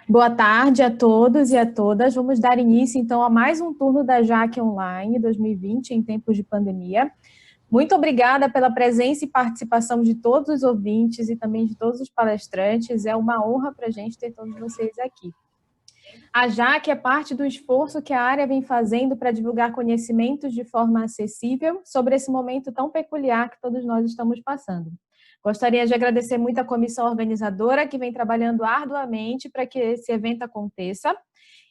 Boa tarde a todos e a todas. Vamos dar início, então, a mais um turno da Jaque Online 2020, em tempos de pandemia. Muito obrigada pela presença e participação de todos os ouvintes e também de todos os palestrantes. É uma honra para a gente ter todos vocês aqui. A Jaque é parte do esforço que a área vem fazendo para divulgar conhecimentos de forma acessível sobre esse momento tão peculiar que todos nós estamos passando. Gostaria de agradecer muito a comissão organizadora, que vem trabalhando arduamente para que esse evento aconteça,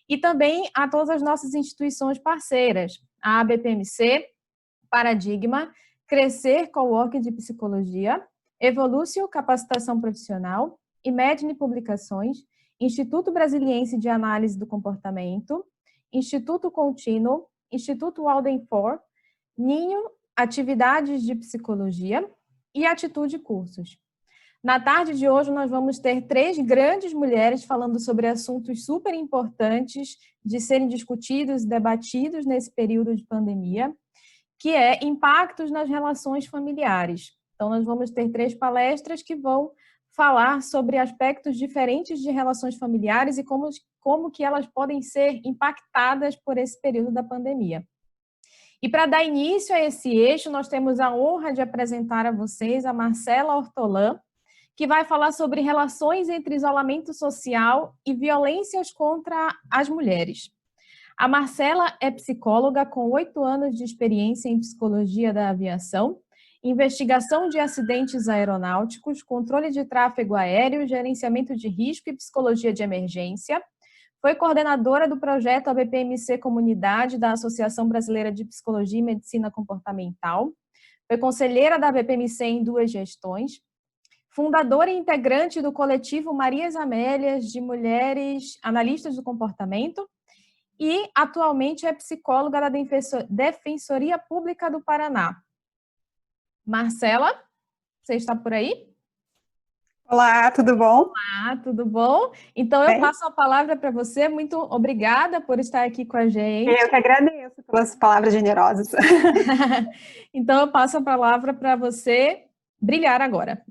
e também a todas as nossas instituições parceiras, a ABPMC, Paradigma, Crescer Coworking de Psicologia, Evolúcio Capacitação Profissional, Imedne Publicações, Instituto Brasiliense de Análise do Comportamento, Instituto Contínuo, Instituto Walden-Ford, Ninho Atividades de Psicologia e Atitude Cursos. Na tarde de hoje, nós vamos ter 3 grandes mulheres falando sobre assuntos super importantes de serem discutidos e debatidos nesse período de pandemia, que é impactos nas relações familiares. Então, nós vamos ter 3 palestras que vão falar sobre aspectos diferentes de relações familiares e como que elas podem ser impactadas por esse período da pandemia. E para dar início a esse eixo, nós temos a honra de apresentar a vocês a Marcela Hortolã, que vai falar sobre relações entre isolamento social e violências contra as mulheres. A Marcela é psicóloga com 8 anos de experiência em psicologia da aviação, investigação de acidentes aeronáuticos, controle de tráfego aéreo, gerenciamento de risco e psicologia de emergência. Foi coordenadora do projeto ABPMC Comunidade da Associação Brasileira de Psicologia e Medicina Comportamental. Foi conselheira da ABPMC em 2 gestões. Fundadora e integrante do coletivo Marias Amélias de Mulheres Analistas do Comportamento. E atualmente é psicóloga da Defensoria Pública do Paraná. Marcela, você está por aí? Olá, tudo bom? Olá, tudo bom? Então eu passo a palavra para você. Muito obrigada por estar aqui com a gente. Eu que agradeço pelas palavras generosas. Então eu passo a palavra para você brilhar agora.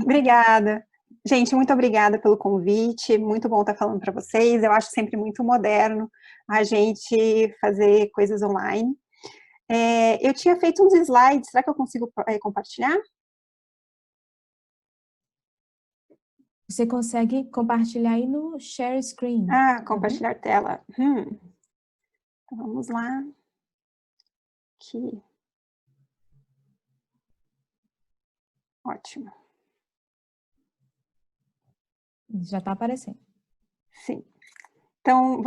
Obrigada. Gente, muito obrigada pelo convite. Muito bom estar falando para vocês. Eu acho sempre muito moderno a gente fazer coisas online. Eu tinha feito uns slides. Será que eu consigo compartilhar? Você consegue compartilhar aí no share screen. Compartilhar tela. Então, vamos lá. Aqui. Ótimo. Já está aparecendo. Sim. Então,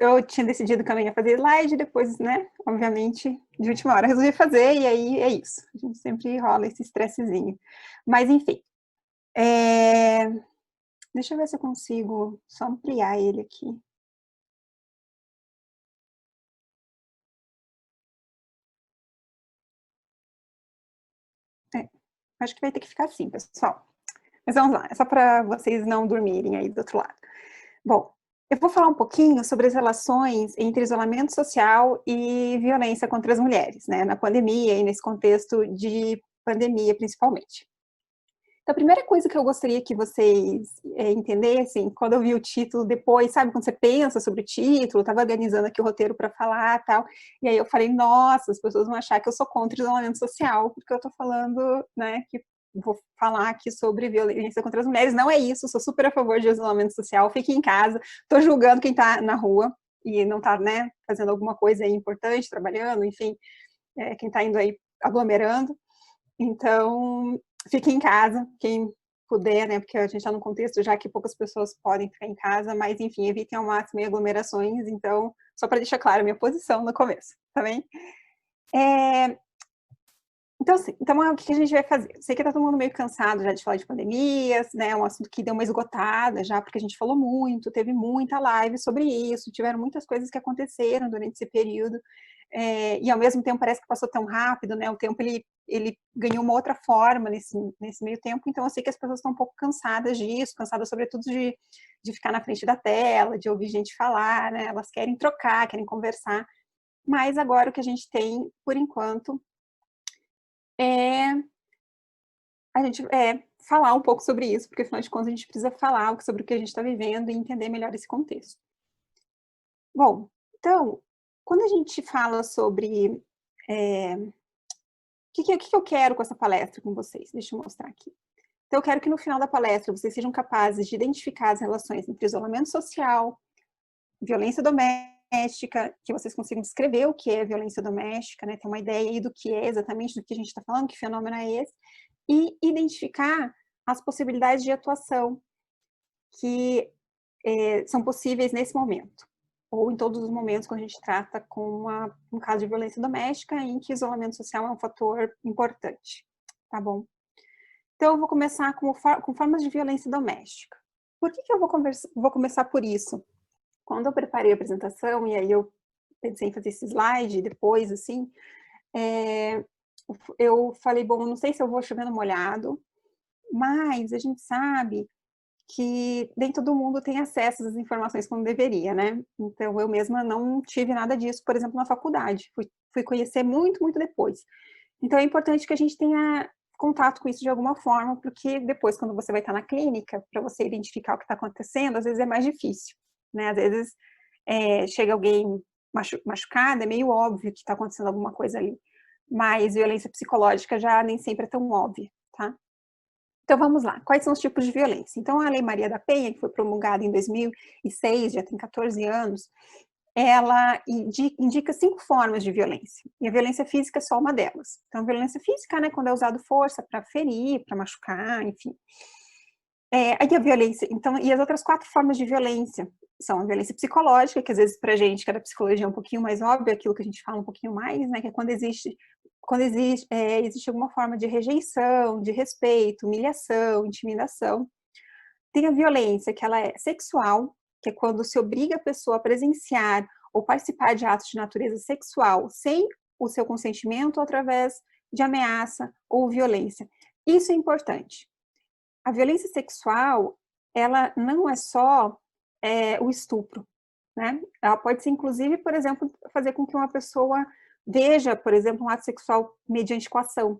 eu tinha decidido que eu não ia fazer slide, depois, né, obviamente, de última hora resolvi fazer, e aí é isso. A gente sempre rola esse estressezinho. Mas, enfim. Deixa eu ver se eu consigo só ampliar ele aqui. Acho que vai ter que ficar assim, pessoal. Mas vamos lá, é só para vocês não dormirem aí do outro lado. Bom, eu vou falar um pouquinho sobre as relações entre isolamento social e violência contra as mulheres, né, na pandemia e nesse contexto de pandemia, principalmente. Então, a primeira coisa que eu gostaria que vocês entendessem, quando eu vi o título depois, sabe, quando você pensa sobre o título, estava organizando aqui o roteiro para falar e tal, e aí eu falei, nossa, as pessoas vão achar que eu sou contra o isolamento social, porque eu estou falando, né, que vou falar aqui sobre violência contra as mulheres. Não é isso, sou super a favor de isolamento social, fique em casa, estou julgando quem está na rua e não está, né, fazendo alguma coisa aí importante, trabalhando, enfim, quem está indo aí aglomerando. Então, fique em casa, quem puder, né, porque a gente está num contexto já que poucas pessoas podem ficar em casa, mas, enfim, evitem ao máximo aglomerações, então, só para deixar claro a minha posição no começo, tá bem? Então, assim, o que a gente vai fazer? Eu sei que tá todo mundo meio cansado já de falar de pandemias, né, é um assunto que deu uma esgotada já, porque a gente falou muito, teve muita live sobre isso, tiveram muitas coisas que aconteceram durante esse período, e ao mesmo tempo parece que passou tão rápido, né, o tempo ele ganhou uma outra forma nesse meio tempo, então eu sei que as pessoas estão um pouco cansadas disso, cansadas sobretudo de ficar na frente da tela, de ouvir gente falar, né, elas querem trocar, querem conversar, mas agora o que a gente tem, por enquanto, falar um pouco sobre isso, porque afinal de contas a gente precisa falar sobre o que a gente está vivendo e entender melhor esse contexto. Bom, então, quando a gente fala sobre o que eu quero com essa palestra com vocês, deixa eu mostrar aqui. Então, eu quero que no final da palestra vocês sejam capazes de identificar as relações entre isolamento social, violência doméstica, que vocês consigam descrever o que é violência doméstica, né, ter uma ideia aí do que é exatamente, do que a gente está falando, que fenômeno é esse, e identificar as possibilidades de atuação que são possíveis nesse momento, ou em todos os momentos quando a gente trata com um caso de violência doméstica em que isolamento social é um fator importante, tá bom? Então, eu vou começar com formas de violência doméstica. Por que eu vou começar por isso? Quando eu preparei a apresentação, e aí eu pensei em fazer esse slide depois, assim, eu falei, bom, não sei se eu vou chover no molhado, mas a gente sabe que nem todo mundo tem acesso às informações como deveria, né? Então, eu mesma não tive nada disso, por exemplo, na faculdade. Fui conhecer muito, muito depois. Então, é importante que a gente tenha contato com isso de alguma forma, porque depois, quando você vai estar na clínica, para você identificar o que está acontecendo, às vezes é mais difícil, né? Às vezes, chega alguém machucado, é meio óbvio que está acontecendo alguma coisa ali. Mas violência psicológica já nem sempre é tão óbvia, tá? Então, vamos lá. Quais são os tipos de violência? Então, a Lei Maria da Penha, que foi promulgada em 2006, já tem 14 anos, ela indica 5 formas de violência. E a violência física é só uma delas. Então, a violência física, né, quando é usado força para ferir, para machucar, enfim. Aí a violência, então, e as outras 4 formas de violência são a violência psicológica, que às vezes pra gente, que é da psicologia, é um pouquinho mais óbvio, aquilo que a gente fala um pouquinho mais, né, que é quando existe alguma forma de rejeição, de respeito, humilhação, intimidação. Tem a violência, que ela é sexual, que é quando se obriga a pessoa a presenciar ou participar de atos de natureza sexual sem o seu consentimento ou através de ameaça ou violência. Isso é importante. A violência sexual, ela não é só o estupro, né? Ela pode ser, inclusive, por exemplo, fazer com que uma pessoa veja, por exemplo, um ato sexual mediante coação.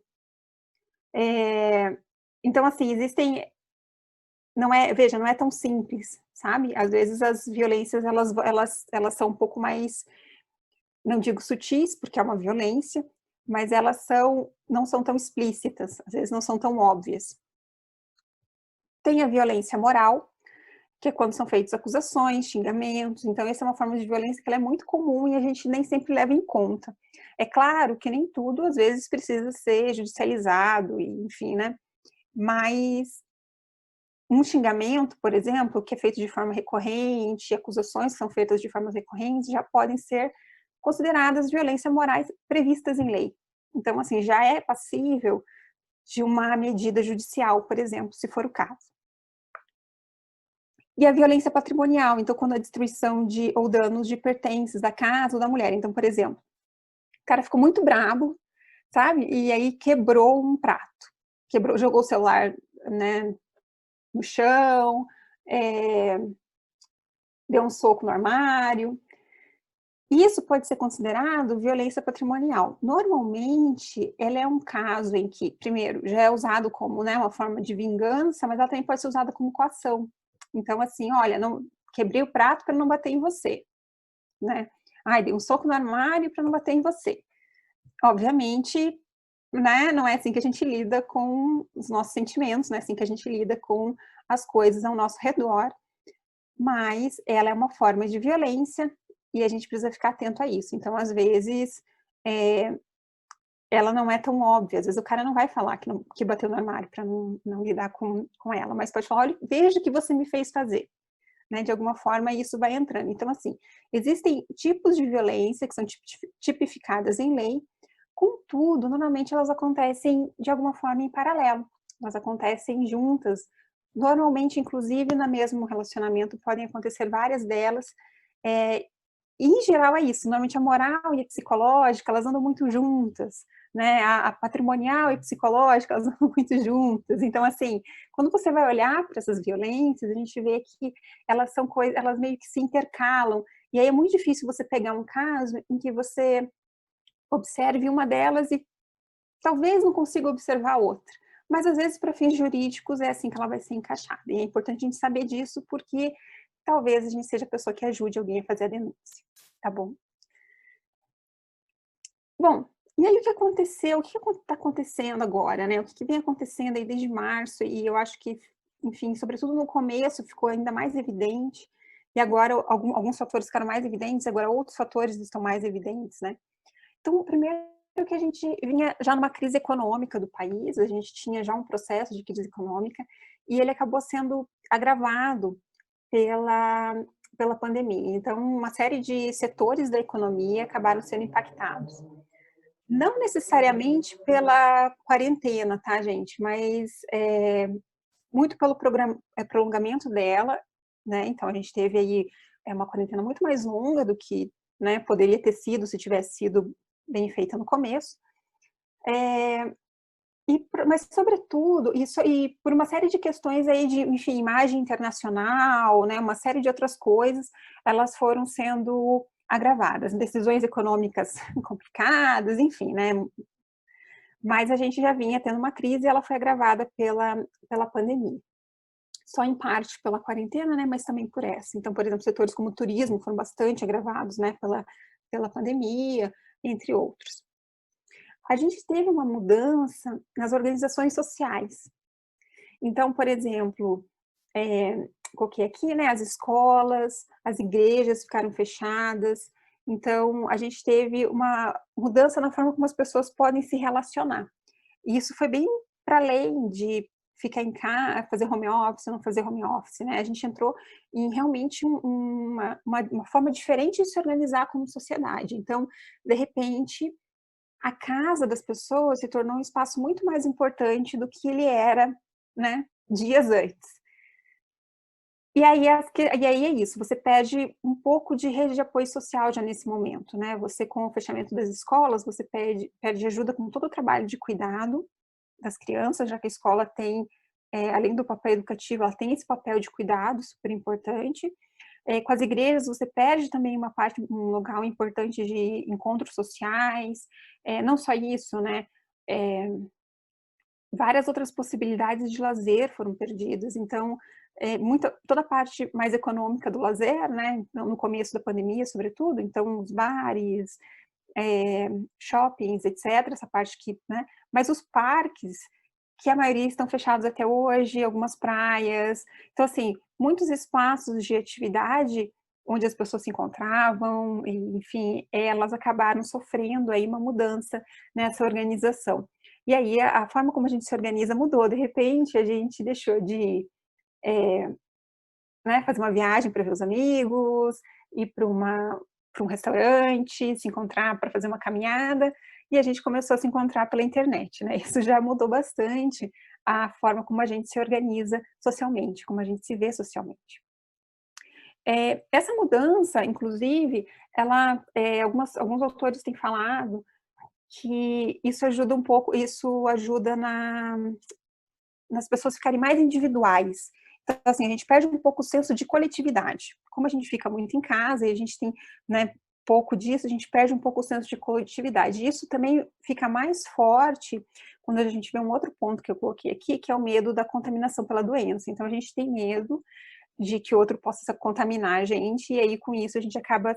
Então, assim, não é tão simples, sabe? Às vezes as violências, elas são um pouco mais, não digo sutis, porque é uma violência, mas elas não são tão explícitas, às vezes não são tão óbvias. Tem a violência moral, que é quando são feitas acusações, xingamentos. Então, essa é uma forma de violência que ela é muito comum e a gente nem sempre leva em conta. É claro que nem tudo, às vezes, precisa ser judicializado, enfim, né? Mas um xingamento, por exemplo, que é feito de forma recorrente, acusações que são feitas de formas recorrentes, já podem ser consideradas violências morais previstas em lei. Então, assim, já é passível de uma medida judicial, por exemplo, se for o caso. E a violência patrimonial, então, quando a destruição ou danos de pertences da casa ou da mulher. Então, por exemplo, o cara ficou muito brabo, sabe? E aí quebrou um prato. Jogou o celular, né, no chão, deu um soco no armário. Isso pode ser considerado violência patrimonial. Normalmente, ela é um caso em que, primeiro, já é usado como, né, uma forma de vingança, mas ela também pode ser usada como coação. Então, assim, olha, não, quebrei o prato para não bater em você, né? Ai, dei um soco no armário para não bater em você. Obviamente, né, não é assim que a gente lida com os nossos sentimentos, não é assim que a gente lida com as coisas ao nosso redor, mas ela é uma forma de violência e a gente precisa ficar atento a isso. Então, às vezes, ela não é tão óbvia. Às vezes o cara não vai falar que bateu no armário para não lidar com ela, mas pode falar, olha, veja o que você me fez fazer. Né? De alguma forma, isso vai entrando. Então, assim, existem tipos de violência que são tipificadas em lei, contudo, normalmente elas acontecem de alguma forma em paralelo. Elas acontecem juntas. Normalmente, inclusive, no mesmo relacionamento, podem acontecer várias delas. E, em geral, é isso. Normalmente, a moral e a psicológica, elas andam muito juntas, né? A patrimonial e a psicológica, elas andam muito juntas. Então, assim, quando você vai olhar para essas violências, a gente vê que elas são coisas, elas meio que se intercalam. E aí é muito difícil você pegar um caso em que você observe uma delas e talvez não consiga observar a outra. mas às vezes para fins jurídicos é assim que ela vai ser encaixada. E é importante a gente saber disso porque talvez a gente seja a pessoa que ajude alguém a fazer a denúncia, tá bom? Bom, e aí o que aconteceu? O que está acontecendo agora, né? O que vem acontecendo aí desde março, e eu acho que, enfim, sobretudo no começo ficou ainda mais evidente, e agora alguns fatores ficaram mais evidentes, agora outros fatores estão mais evidentes, né? Então, o primeiro é que a gente vinha já numa crise econômica do país, a gente tinha já um processo de crise econômica, e ele acabou sendo agravado pela pandemia. Então, uma série de setores da economia acabaram sendo impactados. Não necessariamente pela quarentena, tá, gente? Mas muito pelo prolongamento dela, né? Então, a gente teve aí uma quarentena muito mais longa do que, né, poderia ter sido se tivesse sido bem feita no começo. Mas, sobretudo, isso e por uma série de questões aí de, enfim, imagem internacional, né, uma série de outras coisas, elas foram sendo agravadas, decisões econômicas complicadas, enfim, né, mas a gente já vinha tendo uma crise e ela foi agravada pela pandemia. Só em parte pela quarentena, né, mas também por essa. Então, por exemplo, setores como o turismo foram bastante agravados, né, pela pandemia, entre outros. A gente teve uma mudança nas organizações sociais. Então, por exemplo, coloquei aqui, né, as escolas, as igrejas ficaram fechadas. Então, a gente teve uma mudança na forma como as pessoas podem se relacionar. E isso foi bem para além de ficar em casa, fazer home office, não fazer home office, né? A gente entrou em realmente uma forma diferente de se organizar como sociedade. Então, de repente, a casa das pessoas se tornou um espaço muito mais importante do que ele era, né, dias antes. E aí é isso, você perde um pouco de rede de apoio social já nesse momento, né? Você, com o fechamento das escolas, você perde ajuda com todo o trabalho de cuidado das crianças, já que a escola tem, além do papel educativo, ela tem esse papel de cuidado super importante. Com as igrejas, você perde também um local importante de encontros sociais, não só isso, né? Várias outras possibilidades de lazer foram perdidas. Então, toda a parte mais econômica do lazer, né? No começo da pandemia, sobretudo, então os bares, shoppings, etc., essa parte que, né? Mas os parques, que a maioria estão fechados até hoje, algumas praias. Então, assim, muitos espaços de atividade onde as pessoas se encontravam, enfim, elas acabaram sofrendo aí uma mudança nessa organização. E aí a forma como a gente se organiza mudou. De repente, a gente deixou de né, fazer uma viagem para ver os amigos, ir para um restaurante, se encontrar para fazer uma caminhada, e a gente começou a se encontrar pela internet, né? Isso já mudou bastante a forma como a gente se organiza socialmente, como a gente se vê socialmente. Essa mudança, inclusive, alguns autores têm falado que isso ajuda nas pessoas ficarem mais individuais. Então, assim, a gente perde um pouco o senso de coletividade. Como a gente fica muito em casa e a gente tem, né, pouco disso, a gente perde um pouco o senso de coletividade. E isso também fica mais forte quando a gente vê um outro ponto que eu coloquei aqui, que é o medo da contaminação pela doença. Então, a gente tem medo de que outro possa contaminar a gente, e aí, com isso, a gente acaba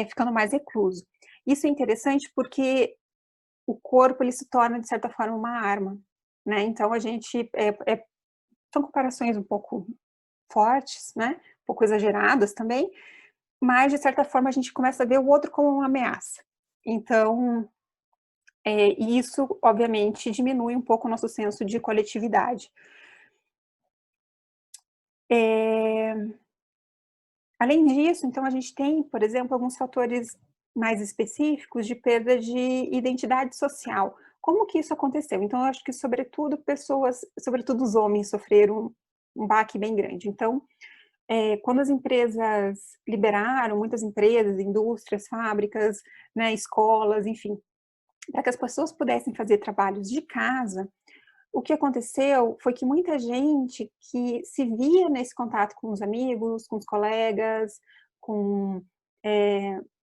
ficando mais recluso. Isso é interessante porque o corpo, ele se torna, de certa forma, uma arma, né? Então, a gente são comparações um pouco fortes, né? Um pouco exageradas também, mas de certa forma a gente começa a ver o outro como uma ameaça. Então, isso obviamente diminui um pouco o nosso senso de coletividade. Além disso, então a gente tem, por exemplo, alguns fatores mais específicos de perda de identidade social. Como que isso aconteceu? Então, eu acho que, sobretudo os homens, sofreram um baque bem grande. Então, quando as empresas liberaram, muitas empresas, indústrias, fábricas, né, escolas, enfim, para que as pessoas pudessem fazer trabalhos de casa, o que aconteceu foi que muita gente que se via nesse contato com os amigos, com os colegas,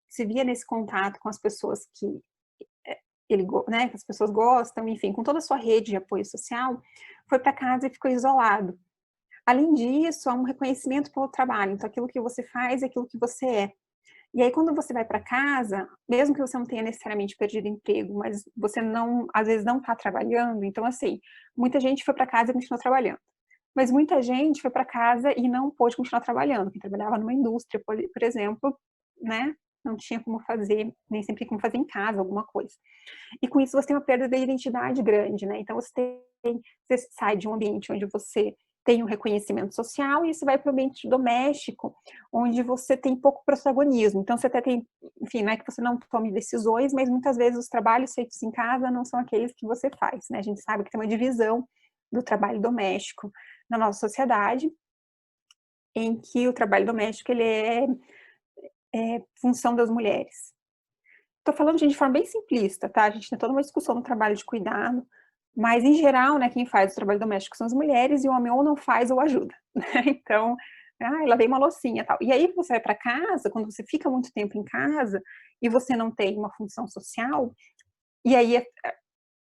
se via nesse contato com as pessoas que né, que as pessoas gostam, enfim, com toda a sua rede de apoio social, foi para casa e ficou isolado. Além disso, há um reconhecimento pelo trabalho, então aquilo que você faz é aquilo que você é. E aí, quando você vai para casa, mesmo que você não tenha necessariamente perdido emprego, mas você não, às vezes não está trabalhando, então assim, muita gente foi para casa e continuou trabalhando. Mas muita gente foi para casa e não pôde continuar trabalhando. Quem trabalhava numa indústria, por exemplo, né, não tinha como fazer, nem sempre como fazer em casa alguma coisa. E com isso você tem uma perda da identidade grande, né? Então você sai de um ambiente onde você tem um reconhecimento social e você vai para o ambiente doméstico, onde você tem pouco protagonismo. Então você até tem, enfim, não é que você não tome decisões, mas muitas vezes os trabalhos feitos em casa não são aqueles que você faz, né? A gente sabe que tem uma divisão do trabalho doméstico na nossa sociedade, em que o trabalho doméstico ele é função das mulheres. Estou falando de forma bem simplista, tá? A gente tem toda uma discussão no trabalho de cuidado, mas em geral, né, quem faz o trabalho doméstico são as mulheres e o homem ou não faz ou ajuda, né? Então, lavei uma loucinha e tal. E aí você vai para casa, quando você fica muito tempo em casa e você não tem uma função social, e aí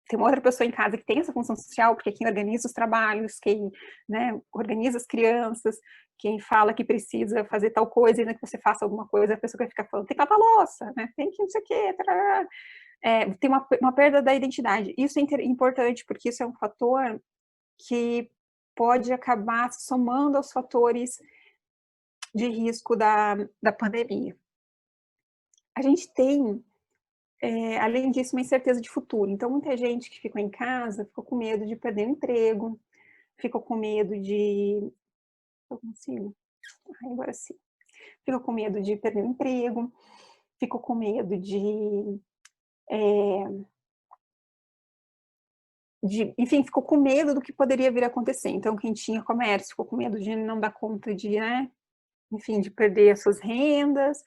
tem uma outra pessoa em casa que tem essa função social, porque quem organiza os trabalhos, quem, né, organiza as crianças, quem fala que precisa fazer tal coisa, ainda que você faça alguma coisa, a pessoa vai ficar falando, tem que lavar louça, né, tem que não sei o quê, tarará. Tem uma perda da identidade. Isso é importante, porque isso é um fator que pode acabar somando aos fatores de risco da pandemia. A gente tem, além disso, uma incerteza de futuro. Então, muita gente que ficou em casa ficou com medo de perder o emprego, ficou com medo de... Eu consigo? Agora sim. Ficou com medo de perder o emprego, ficou com medo enfim, ficou com medo do que poderia vir a acontecer. Então, quem tinha comércio ficou com medo de não dar conta de, né, enfim, de perder as suas rendas.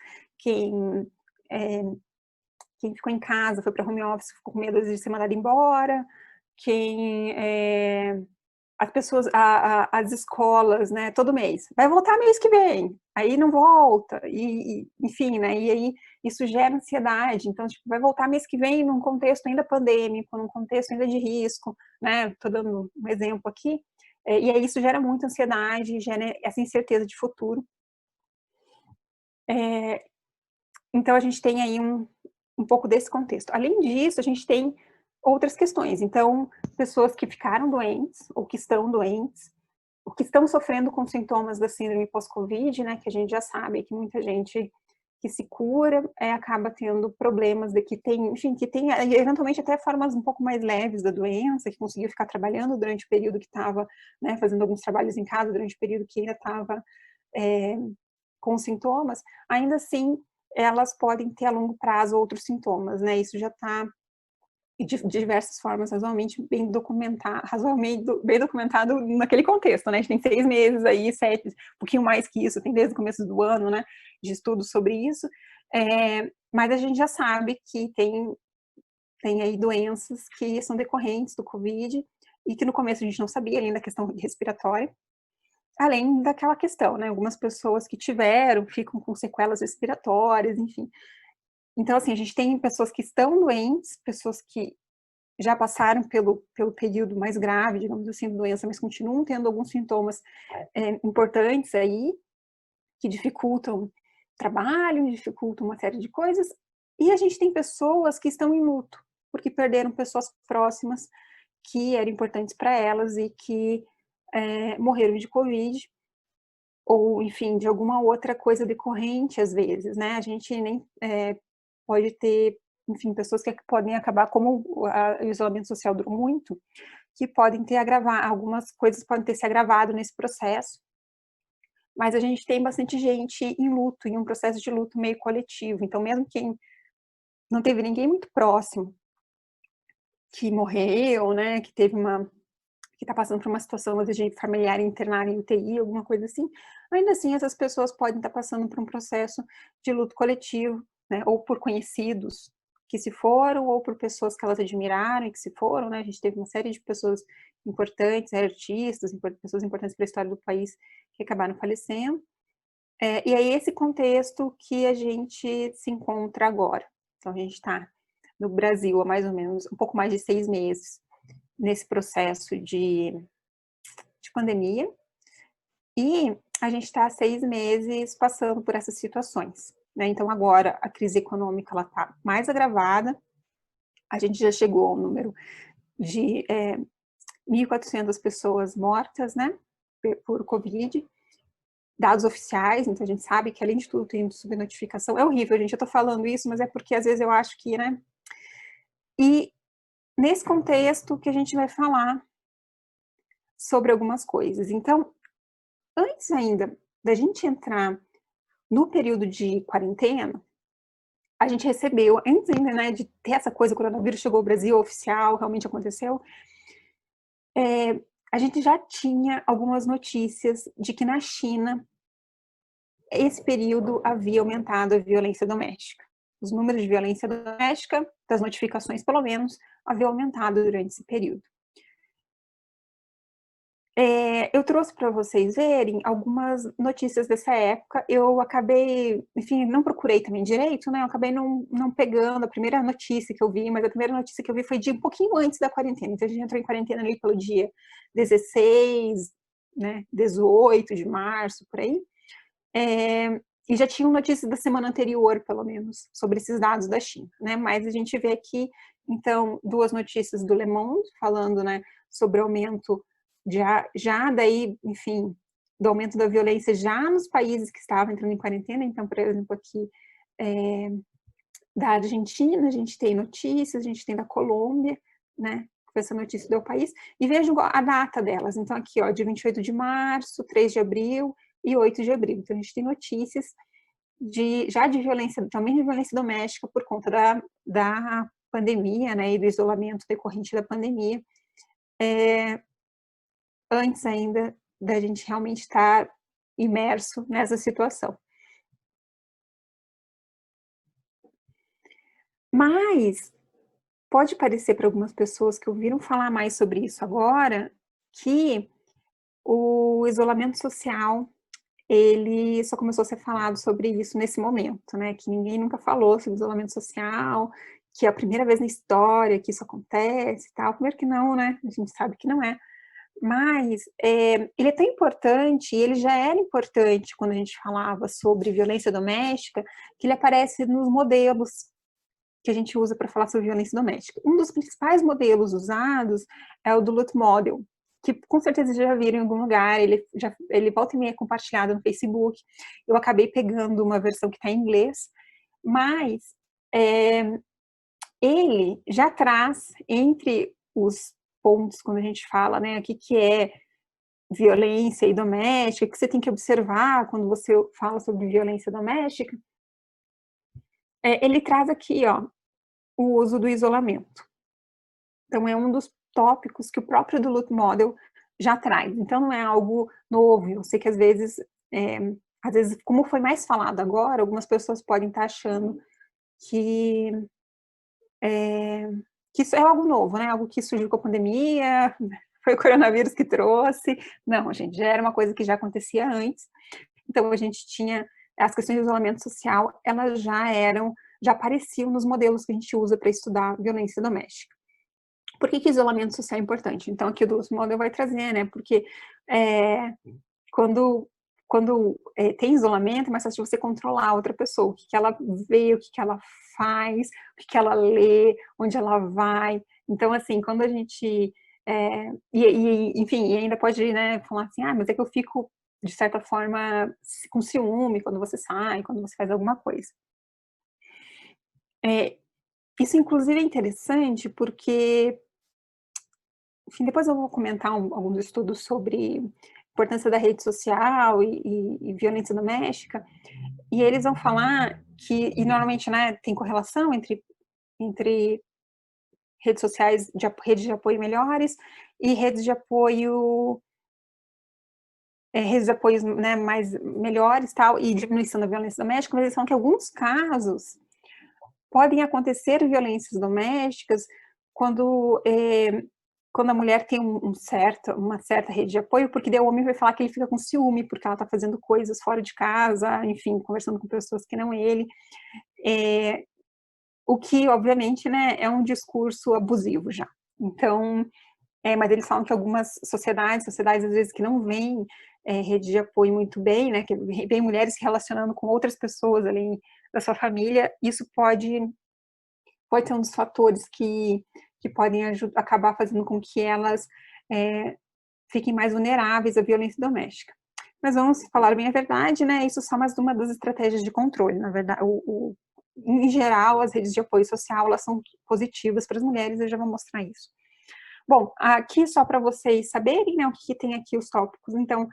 É, quem ficou em casa, foi para home office, ficou com medo de ser mandado embora. As pessoas, as escolas, né, todo mês, vai voltar mês que vem, aí não volta, enfim, né, e aí isso gera ansiedade. Então, tipo, vai voltar mês que vem num contexto ainda pandêmico, num contexto ainda de risco, né, tô dando um exemplo aqui, e aí isso gera muita ansiedade, gera essa incerteza de futuro. Então, a gente tem aí um pouco desse contexto. Além disso, a gente tem outras questões. Então, pessoas que ficaram doentes, ou que estão doentes, ou que estão sofrendo com sintomas da síndrome pós-Covid, né, que a gente já sabe que muita gente que se cura acaba tendo problemas de que tem, enfim, que tem eventualmente até formas um pouco mais leves da doença, que conseguiu ficar trabalhando durante o período que estava, né, fazendo alguns trabalhos em casa, durante o período que ainda estava com sintomas, ainda assim, elas podem ter a longo prazo outros sintomas, né, isso já está de diversas formas razoavelmente bem documentado naquele contexto, né? A gente tem 6 meses aí, 7, um pouquinho mais que isso, tem desde o começo do ano, né, de estudos sobre isso, mas a gente já sabe que tem aí doenças que são decorrentes do Covid, e que no começo a gente não sabia, além da questão respiratória, além daquela questão, né, algumas pessoas que tiveram, ficam com sequelas respiratórias, enfim. Então, assim, a gente tem pessoas que estão doentes, pessoas que já passaram pelo período mais grave, digamos assim, da doença, mas continuam tendo alguns sintomas importantes aí, que dificultam trabalho, dificultam uma série de coisas, e a gente tem pessoas que estão em luto, porque perderam pessoas próximas que eram importantes para elas e que morreram de Covid, ou, enfim, de alguma outra coisa decorrente, às vezes, né? A gente nem pode ter, enfim, pessoas que podem acabar, como o isolamento social durou muito, que podem ter algumas coisas podem ter se agravado nesse processo, mas a gente tem bastante gente em luto, em um processo de luto meio coletivo. Então, mesmo quem não teve ninguém muito próximo que morreu, né, que está passando por uma situação de familiar internar em UTI, alguma coisa assim, ainda assim essas pessoas podem estar passando por um processo de luto coletivo, né, ou por conhecidos que se foram, ou por pessoas que elas admiraram e que se foram, né, a gente teve uma série de pessoas importantes, artistas, pessoas importantes para a história do país que acabaram falecendo, e é esse contexto que a gente se encontra agora. Então, a gente está no Brasil há mais ou menos um pouco mais de 6 meses nesse processo de pandemia, e a gente está há 6 meses passando por essas situações, né? Então agora a crise econômica ela está mais agravada, a gente já chegou ao número de 1.400 pessoas mortas, né, por Covid, dados oficiais, então a gente sabe que além de tudo tem subnotificação, é horrível, gente, eu tô falando isso, mas é porque às vezes eu acho que, né, e nesse contexto que a gente vai falar sobre algumas coisas. Então, antes ainda da gente entrar no período de quarentena, a gente recebeu, antes ainda, né, de ter essa coisa, o coronavírus chegou ao Brasil, oficial, realmente aconteceu, a gente já tinha algumas notícias de que na China, esse período havia aumentado a violência doméstica. Os números de violência doméstica, das notificações pelo menos, haviam aumentado durante esse período. Eu trouxe para vocês verem algumas notícias dessa época. Eu acabei, enfim, não procurei também direito, né? Eu acabei não pegando a primeira notícia que eu vi, mas a primeira notícia que eu vi foi de um pouquinho antes da quarentena. Então a gente entrou em quarentena ali pelo dia 16, né, 18 de março, por aí. E já tinham notícias da semana anterior, pelo menos, sobre esses dados da China, né? Mas a gente vê aqui, então, 2 notícias do Le Monde, falando, né, sobre aumento já daí, enfim, do aumento da violência já nos países que estavam entrando em quarentena. Então, por exemplo, aqui da Argentina, a gente tem notícias, a gente tem da Colômbia, né, essa notícia do país, e vejam a data delas. Então, aqui, ó, de 28 de março, 3 de abril e 8 de abril. Então, a gente tem notícias já de violência, também de violência doméstica por conta da pandemia, né, e do isolamento decorrente da pandemia, antes ainda da gente realmente estar imerso nessa situação. Mas pode parecer para algumas pessoas que ouviram falar mais sobre isso agora, que o isolamento social, ele só começou a ser falado sobre isso nesse momento, né, que ninguém nunca falou sobre isolamento social, que é a primeira vez na história que isso acontece e tal. Primeiro que não, né, a gente sabe que não é. Mas ele é tão importante, e ele já era importante quando a gente falava sobre violência doméstica, que ele aparece nos modelos que a gente usa para falar sobre violência doméstica. Um dos principais modelos usados é o do Lut Model, que com certeza vocês já viram em algum lugar, ele volta e meia é compartilhado no Facebook. Eu acabei pegando uma versão que está em inglês, mas ele já traz entre os pontos, quando a gente fala, né, o que é violência e doméstica, que você tem que observar quando você fala sobre violência doméstica, ele traz aqui, ó, o uso do isolamento. Então, é um dos tópicos que o próprio Duluth Model já traz. Então, não é algo novo. Eu sei que, às vezes, como foi mais falado agora, algumas pessoas podem estar achando que isso é algo novo, né? Algo que surgiu com a pandemia, foi o coronavírus que trouxe. Não, gente, já era uma coisa que já acontecia antes. Então, a gente tinha as questões de isolamento social, elas já apareciam nos modelos que a gente usa para estudar violência doméstica. Por que isolamento social é importante? Então, aqui o Duluth Model vai trazer, né? Porque quando tem isolamento, é mais fácil de você controlar a outra pessoa, o que ela vê, o que ela faz, o que ela lê, onde ela vai. Então, assim, quando a gente... enfim, e ainda pode, né, falar assim, mas é que eu fico, de certa forma, com ciúme quando você sai, quando você faz alguma coisa. Isso, inclusive, é interessante porque, enfim, depois eu vou comentar alguns estudos sobre importância da rede social e violência doméstica, e eles vão falar que, e normalmente, né, tem correlação entre redes sociais, redes de apoio melhores e redes de apoio, né, mais melhores, tal, e diminuição da violência doméstica, mas eles falam que em alguns casos podem acontecer violências domésticas quando a mulher tem uma certa rede de apoio, porque daí o homem vai falar que ele fica com ciúme, porque ela está fazendo coisas fora de casa, enfim, conversando com pessoas que não ele. o que, obviamente, né, é um discurso abusivo já. Então, mas eles falam que algumas sociedades às vezes que não veem rede de apoio muito bem, né, que veem mulheres se relacionando com outras pessoas além da sua família, isso pode ser um dos fatores que podem acabar fazendo com que elas fiquem mais vulneráveis à violência doméstica. Mas vamos falar bem a verdade, né, isso é só mais uma das estratégias de controle, na verdade, em geral, as redes de apoio social, elas são positivas para as mulheres, eu já vou mostrar isso. Bom, aqui só para vocês saberem, né, o que tem aqui os tópicos. Então,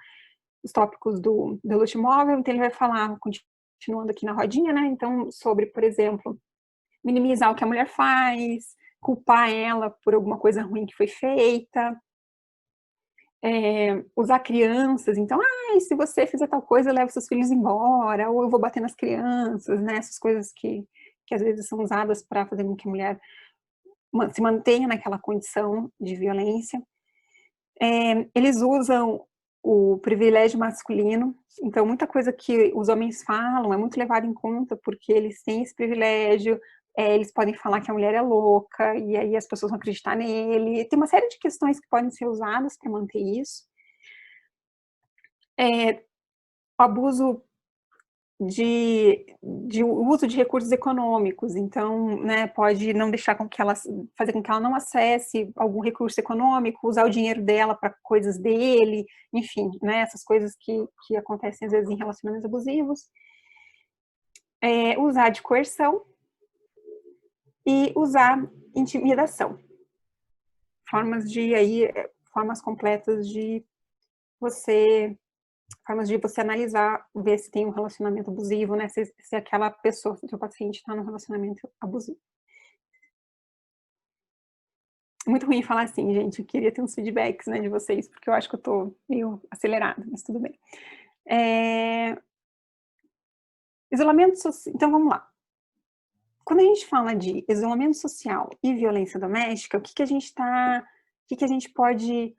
os tópicos do luxo móvel, então ele vai falar, continuando aqui na rodinha, né, então, sobre, por exemplo, minimizar o que a mulher faz, culpar ela por alguma coisa ruim que foi feita, usar crianças, então, se você fizer tal coisa, eu levo seus filhos embora, ou eu vou bater nas crianças, né, essas coisas que às vezes são usadas para fazer com que a mulher se mantenha naquela condição de violência. Eles usam o privilégio masculino, então muita coisa que os homens falam é muito levada em conta, porque eles têm esse privilégio, eles podem falar que a mulher é louca, e aí as pessoas vão acreditar nele, tem uma série de questões que podem ser usadas para manter isso. O abuso de uso de recursos econômicos, então, né, pode não deixar fazer com que ela não acesse algum recurso econômico, usar o dinheiro dela para coisas dele, enfim, né, essas coisas que acontecem às vezes em relacionamentos abusivos. Usar de coerção e usar intimidação. Formas completas de você analisar, ver se tem um relacionamento abusivo, né, se aquela pessoa, se o seu paciente está num relacionamento abusivo. É muito ruim falar assim, gente, eu queria ter uns feedbacks, né, de vocês, porque eu acho que eu tô meio acelerada, mas tudo bem. Isolamento social, então vamos lá. Quando a gente fala de isolamento social e violência doméstica, o que a gente pode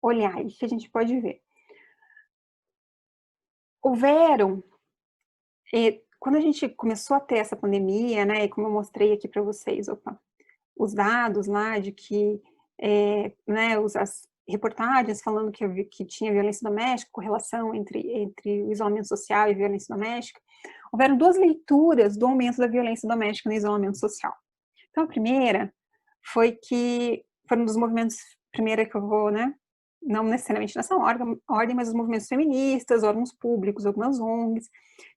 olhar, o que a gente pode ver? Quando a gente começou a ter essa pandemia, né, e como eu mostrei aqui para vocês, os dados lá de que, né, as reportagens falando que tinha violência doméstica, correlação entre o isolamento social e a violência doméstica, houveram duas leituras do aumento da violência doméstica no isolamento social. Então, a primeira foi um dos movimentos, primeira que eu vou, né, não necessariamente nessa ordem, mas os movimentos feministas, órgãos públicos, algumas ONGs,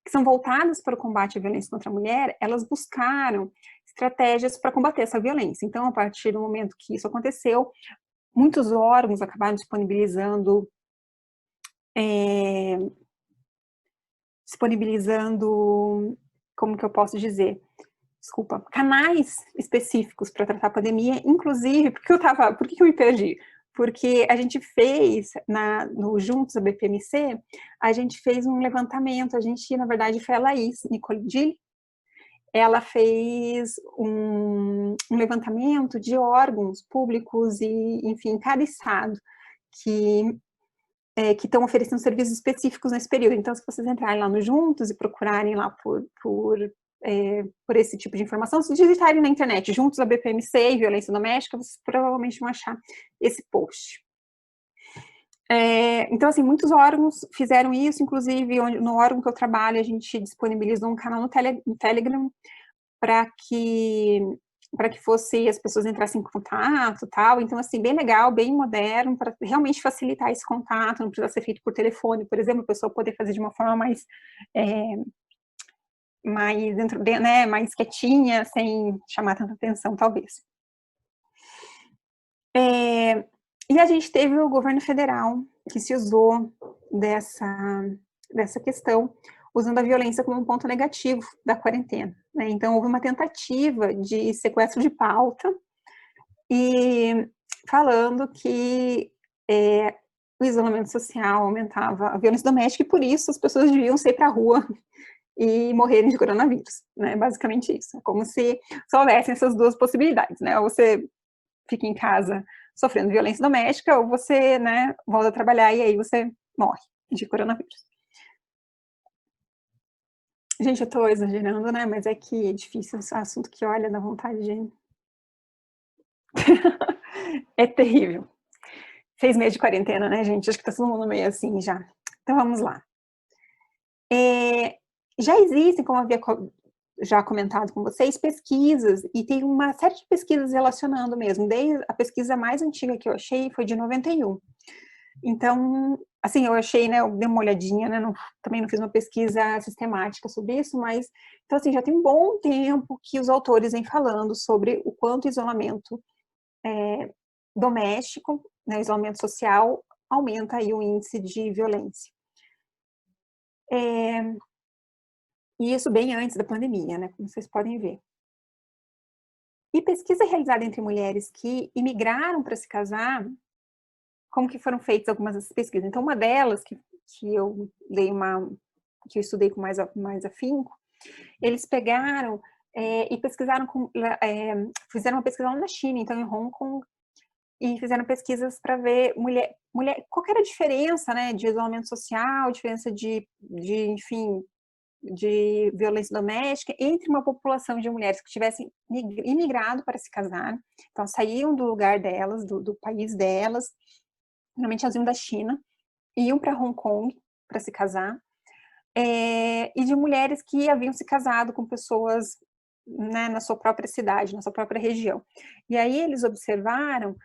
que são voltadas para o combate à violência contra a mulher, elas buscaram estratégias para combater essa violência. Então, a partir do momento que isso aconteceu, muitos órgãos acabaram disponibilizando como que eu posso dizer? Desculpa, canais específicos para tratar a pandemia, inclusive, por que eu me perdi? Porque a gente fez, no Juntos, a BPMC, a gente fez um levantamento, na verdade, foi a Laís Nicolidilli, ela fez um levantamento de órgãos públicos e, enfim, cada estado que estão oferecendo serviços específicos nesse período. Então, se vocês entrarem lá no Juntos e procurarem lá por esse tipo de informação, se digitarem na internet, Juntos a BPMC e Violência Doméstica, vocês provavelmente vão achar esse post. Então, assim, muitos órgãos fizeram isso, inclusive no órgão que eu trabalho, a gente disponibilizou um canal no Telegram para que as pessoas entrassem em contato, tal. Então, assim, bem legal, bem moderno, para realmente facilitar esse contato, não precisa ser feito por telefone, por exemplo, a pessoa poder fazer de uma forma mais né, mais quietinha, sem chamar tanta atenção, talvez. E a gente teve o governo federal que se usou dessa questão, usando a violência como um ponto negativo da quarentena, né? Então, houve uma tentativa de sequestro de pauta, e falando que o isolamento social aumentava a violência doméstica, e por isso as pessoas deviam sair para a rua e morrerem de coronavírus, né? Basicamente isso, é como se só houvessem essas duas possibilidades, né? Ou você fica em casa sofrendo violência doméstica, ou você, né, volta a trabalhar e aí você morre de coronavírus. Gente, eu tô exagerando, né? Mas é que é difícil, esse assunto que olha, dá vontade de... É terrível. 6 meses de quarentena, né, gente? Acho que tá todo mundo meio assim já. Então vamos lá. Já existem, como eu havia já comentado com vocês, pesquisas, e tem uma série de pesquisas relacionando mesmo. Desde a pesquisa mais antiga que eu achei foi de 91. Então, assim, eu achei, né, eu dei uma olhadinha, né, também não fiz uma pesquisa sistemática sobre isso, mas, então, assim, já tem um bom tempo que os autores vêm falando sobre o quanto o isolamento doméstico, né, isolamento social, aumenta aí o índice de violência. E isso bem antes da pandemia, né, como vocês podem ver. E pesquisa realizada entre mulheres que imigraram para se casar, como que foram feitas algumas dessas pesquisas? Então, uma delas, que eu que eu estudei com mais afinco, eles pegaram e pesquisaram, fizeram uma pesquisa lá na China, então em Hong Kong, e fizeram pesquisas para ver qual que era a diferença, né, de isolamento social, diferença enfim, de violência doméstica entre uma população de mulheres que tivessem imigrado para se casar, então saíam do lugar delas, do país delas, normalmente elas iam da China, iam para Hong Kong para se casar, e de mulheres que haviam se casado com pessoas, né, na sua própria cidade, na sua própria região. E aí eles observaram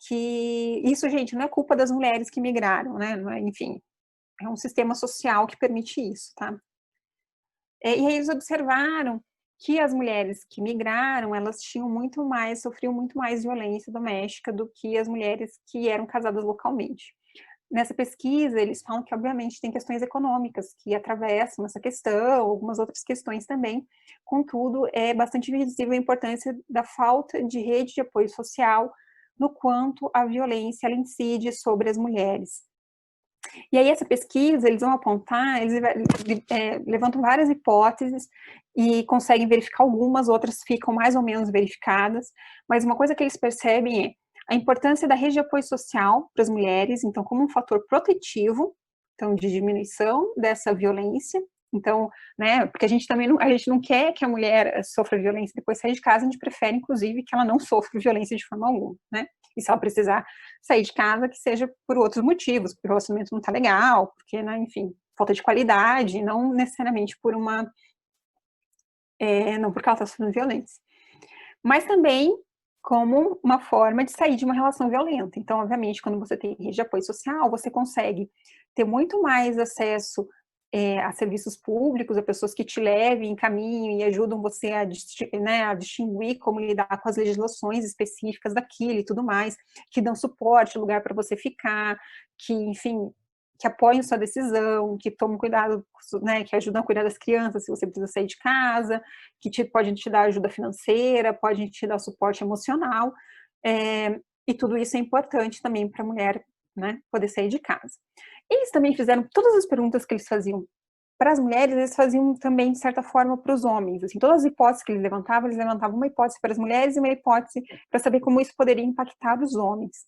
que isso, gente, não é culpa das mulheres que migraram, né? Enfim, é um sistema social que permite isso, tá? E aí eles observaram que as mulheres que migraram, elas sofriam muito mais violência doméstica do que as mulheres que eram casadas localmente. Nessa pesquisa, eles falam que, obviamente, tem questões econômicas que atravessam essa questão, algumas outras questões também. Contudo, é bastante visível a importância da falta de rede de apoio social no quanto a violência ela incide sobre as mulheres. E aí essa pesquisa, eles vão apontar, eles levantam várias hipóteses e conseguem verificar algumas, outras ficam mais ou menos verificadas, mas uma coisa que eles percebem é a importância da rede de apoio social para as mulheres, então como um fator protetivo, então de diminuição dessa violência, então, né, porque a gente não quer que a mulher sofra violência e depois sair de casa, a gente prefere, inclusive, que ela não sofra violência de forma alguma, né, e se ela precisar sair de casa, que seja por outros motivos, porque o relacionamento não está legal, porque, né, enfim, falta de qualidade, não necessariamente por não porque ela está sofrendo violência. Mas também como uma forma de sair de uma relação violenta. Então, obviamente, quando você tem rede de apoio social, você consegue ter muito mais acesso a serviços públicos, a pessoas que te levem, encaminham e ajudam você a distinguir como lidar com as legislações específicas daquilo e tudo mais, que dão suporte, lugar para você ficar, que, enfim, que apoiam sua decisão, que tomam cuidado, né, que ajudam a cuidar das crianças se você precisa sair de casa, que podem te dar ajuda financeira, podem te dar suporte emocional, e tudo isso é importante também para a mulher, né, poder sair de casa. Eles também fizeram todas as perguntas que eles faziam para as mulheres, eles faziam também, de certa forma, para os homens. Assim, todas as hipóteses que eles levantavam uma hipótese para as mulheres e uma hipótese para saber como isso poderia impactar os homens.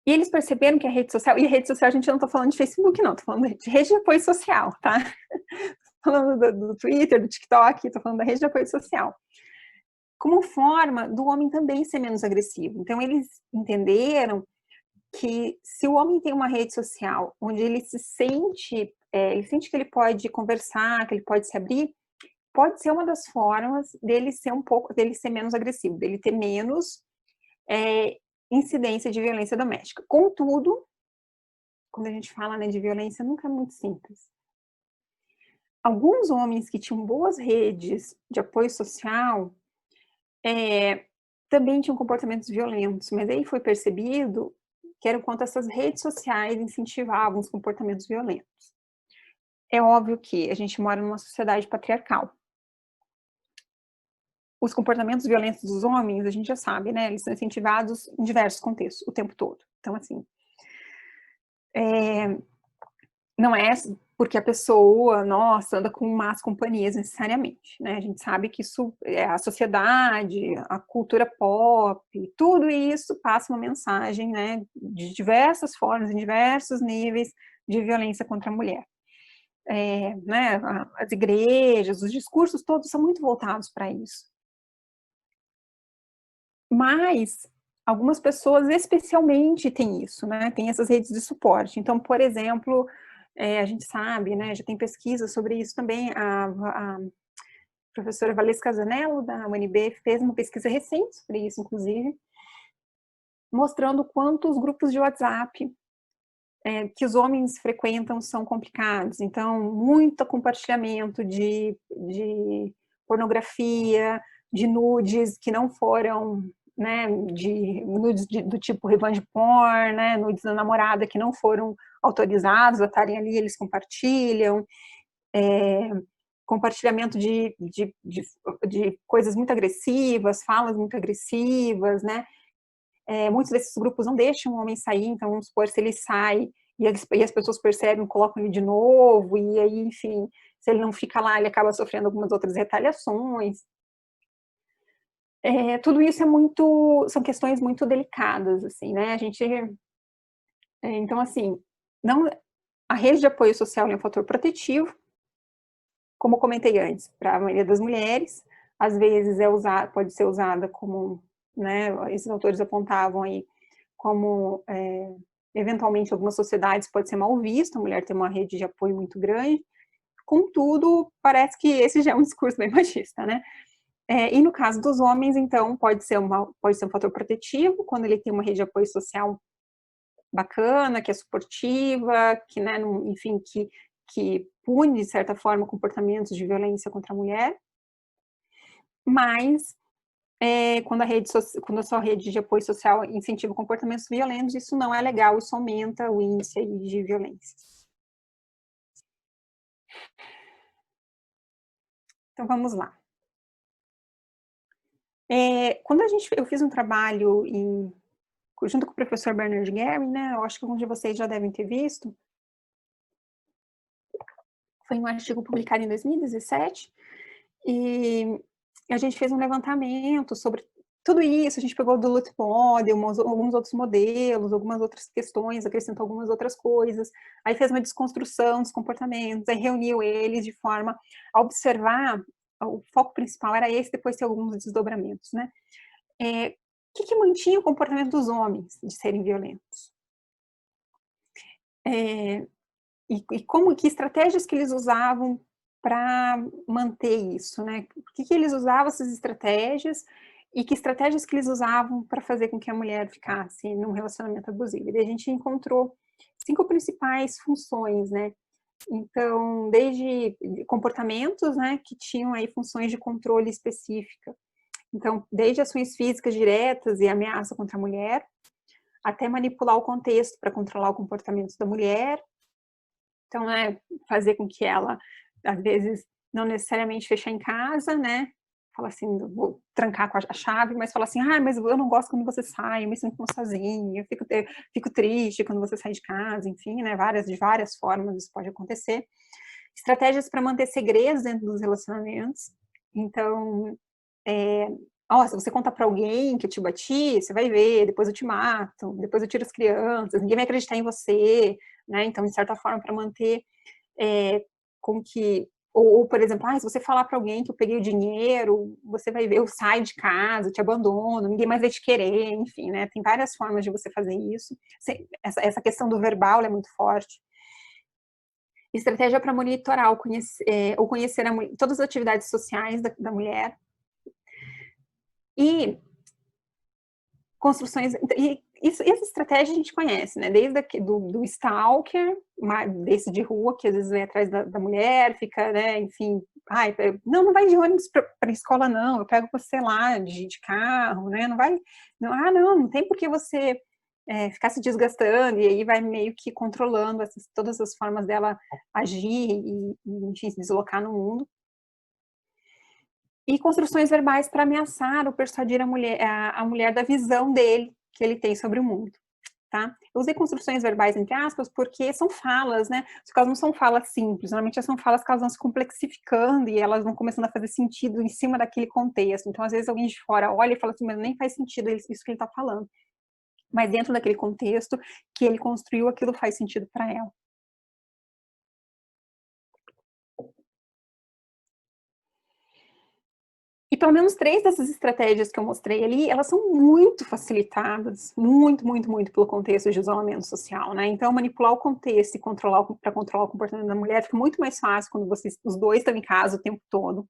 E eles perceberam que a rede social, e a rede social a gente não está falando de Facebook, não, estou falando de rede de apoio social, tá? Estou falando do Twitter, do TikTok, estou falando da rede de apoio social. Como forma do homem também ser menos agressivo. Então, eles entenderam que se o homem tem uma rede social onde ele ele sente que ele pode conversar, que ele pode se abrir, pode ser uma das formas dele ser menos agressivo, dele ter menos incidência de violência doméstica. Contudo, quando a gente fala, né, de violência, nunca é muito simples. Alguns homens que tinham boas redes de apoio social também tinham comportamentos violentos, mas aí foi percebido que era o quanto essas redes sociais incentivavam os comportamentos violentos. É óbvio que a gente mora numa sociedade patriarcal. Os comportamentos violentos dos homens, a gente já sabe, né? Eles são incentivados em diversos contextos, o tempo todo. Então, assim, não é porque a pessoa, nossa, anda com más companhias necessariamente, né? A gente sabe que isso é a sociedade, a cultura pop, tudo isso passa uma mensagem, né, de diversas formas, em diversos níveis de violência contra a mulher. né, as igrejas, os discursos todos são muito voltados para isso. Mas algumas pessoas especialmente têm isso, né, tem essas redes de suporte. Então, por exemplo, a gente sabe, né, já tem pesquisa sobre isso também, a professora Valesca Zanello, da UNB, fez uma pesquisa recente sobre isso, inclusive, mostrando quanto os grupos de WhatsApp que os homens frequentam são complicados. Então, muito compartilhamento de pornografia, de nudes que não foram, né, de nudes do tipo revenge porn, né, nudes da namorada que não foram autorizados a estarem ali, eles compartilham. Compartilhamento de coisas muito agressivas, falas muito agressivas, né? Muitos desses grupos não deixam o homem sair, então vamos supor, se ele sai e as pessoas percebem, colocam ele de novo, e aí, enfim, se ele não fica lá, ele acaba sofrendo algumas outras retaliações. Tudo isso são questões muito delicadas, assim, né? Então, assim, a rede de apoio social é um fator protetivo, como comentei antes, para a maioria das mulheres, às vezes pode ser usada como, né, esses autores apontavam aí, como, eventualmente, algumas sociedades pode ser mal visto, a mulher ter uma rede de apoio muito grande, contudo, parece que esse já é um discurso bem machista, né? E no caso dos homens, então, pode ser um fator protetivo, quando ele tem uma rede de apoio social bacana, que é suportiva, que, né, enfim, que pune, de certa forma, comportamentos de violência contra a mulher, mas quando a sua rede de apoio social incentiva comportamentos violentos, isso não é legal, isso aumenta o índice de violência. Então, vamos lá. Quando eu fiz um trabalho junto com o professor Bernard Gehring, né, eu acho que alguns de vocês já devem ter visto, foi um artigo publicado em 2017, e a gente fez um levantamento sobre tudo isso, a gente pegou do Lut Model, alguns outros modelos, algumas outras questões, acrescentou algumas outras coisas, aí fez uma desconstrução dos comportamentos, aí reuniu eles de forma a observar, o foco principal era esse, depois tem alguns desdobramentos, né? O que mantinha o comportamento dos homens de serem violentos? Que estratégias que eles usavam para manter isso, né? Por que eles usavam essas estratégias e que estratégias que eles usavam para fazer com que a mulher ficasse num relacionamento abusivo? E a gente encontrou 5 principais funções, né? Então, desde comportamentos, né, que tinham aí funções de controle específica. Então, desde ações físicas diretas e ameaça contra a mulher, até manipular o contexto para controlar o comportamento da mulher. Então, fazer com que ela, às vezes, não necessariamente fechar em casa, né? Fala assim, vou trancar com a chave, mas fala assim, mas eu não gosto quando você sai, eu me sinto sozinha, eu fico triste quando você sai de casa, enfim, né? De várias formas isso pode acontecer. Estratégias para manter segredos dentro dos relacionamentos. Então, se você contar para alguém que eu te bati, você vai ver, depois eu te mato, depois eu tiro as crianças, ninguém vai acreditar em você, né? Então, de certa forma, para manter com que... Ou, por exemplo, se você falar para alguém que eu peguei o dinheiro, você vai ver, eu saio de casa, eu te abandono, ninguém mais vai te querer, enfim, né? Tem várias formas de você fazer isso. Essa questão do verbal é muito forte. Estratégia para monitorar ou conhecer todas as atividades sociais da mulher. E construções... essa estratégia a gente conhece, né? Desde do stalker, desse de rua, que às vezes vem atrás da mulher, fica, né, enfim, não vai de ônibus para a escola, não, eu pego você lá de carro, né? Não vai, não tem por que você ficar se desgastando, e aí vai meio que controlando todas as formas dela agir e enfim, se deslocar no mundo. E construções verbais para ameaçar ou persuadir a mulher da visão dele, que ele tem sobre o mundo, tá? Eu usei construções verbais, entre aspas, porque são falas, né? Só que elas não são falas simples, normalmente são falas que elas vão se complexificando e elas vão começando a fazer sentido em cima daquele contexto. Então, às vezes, alguém de fora olha e fala assim, mas nem faz sentido isso que ele está falando. Mas dentro daquele contexto que ele construiu, aquilo faz sentido para ela. pelo menos 3 dessas estratégias que eu mostrei ali, elas são muito facilitadas, muito, muito, muito pelo contexto de isolamento social, né? Então, manipular o contexto e para controlar o comportamento da mulher fica muito mais fácil quando os dois estão em casa o tempo todo.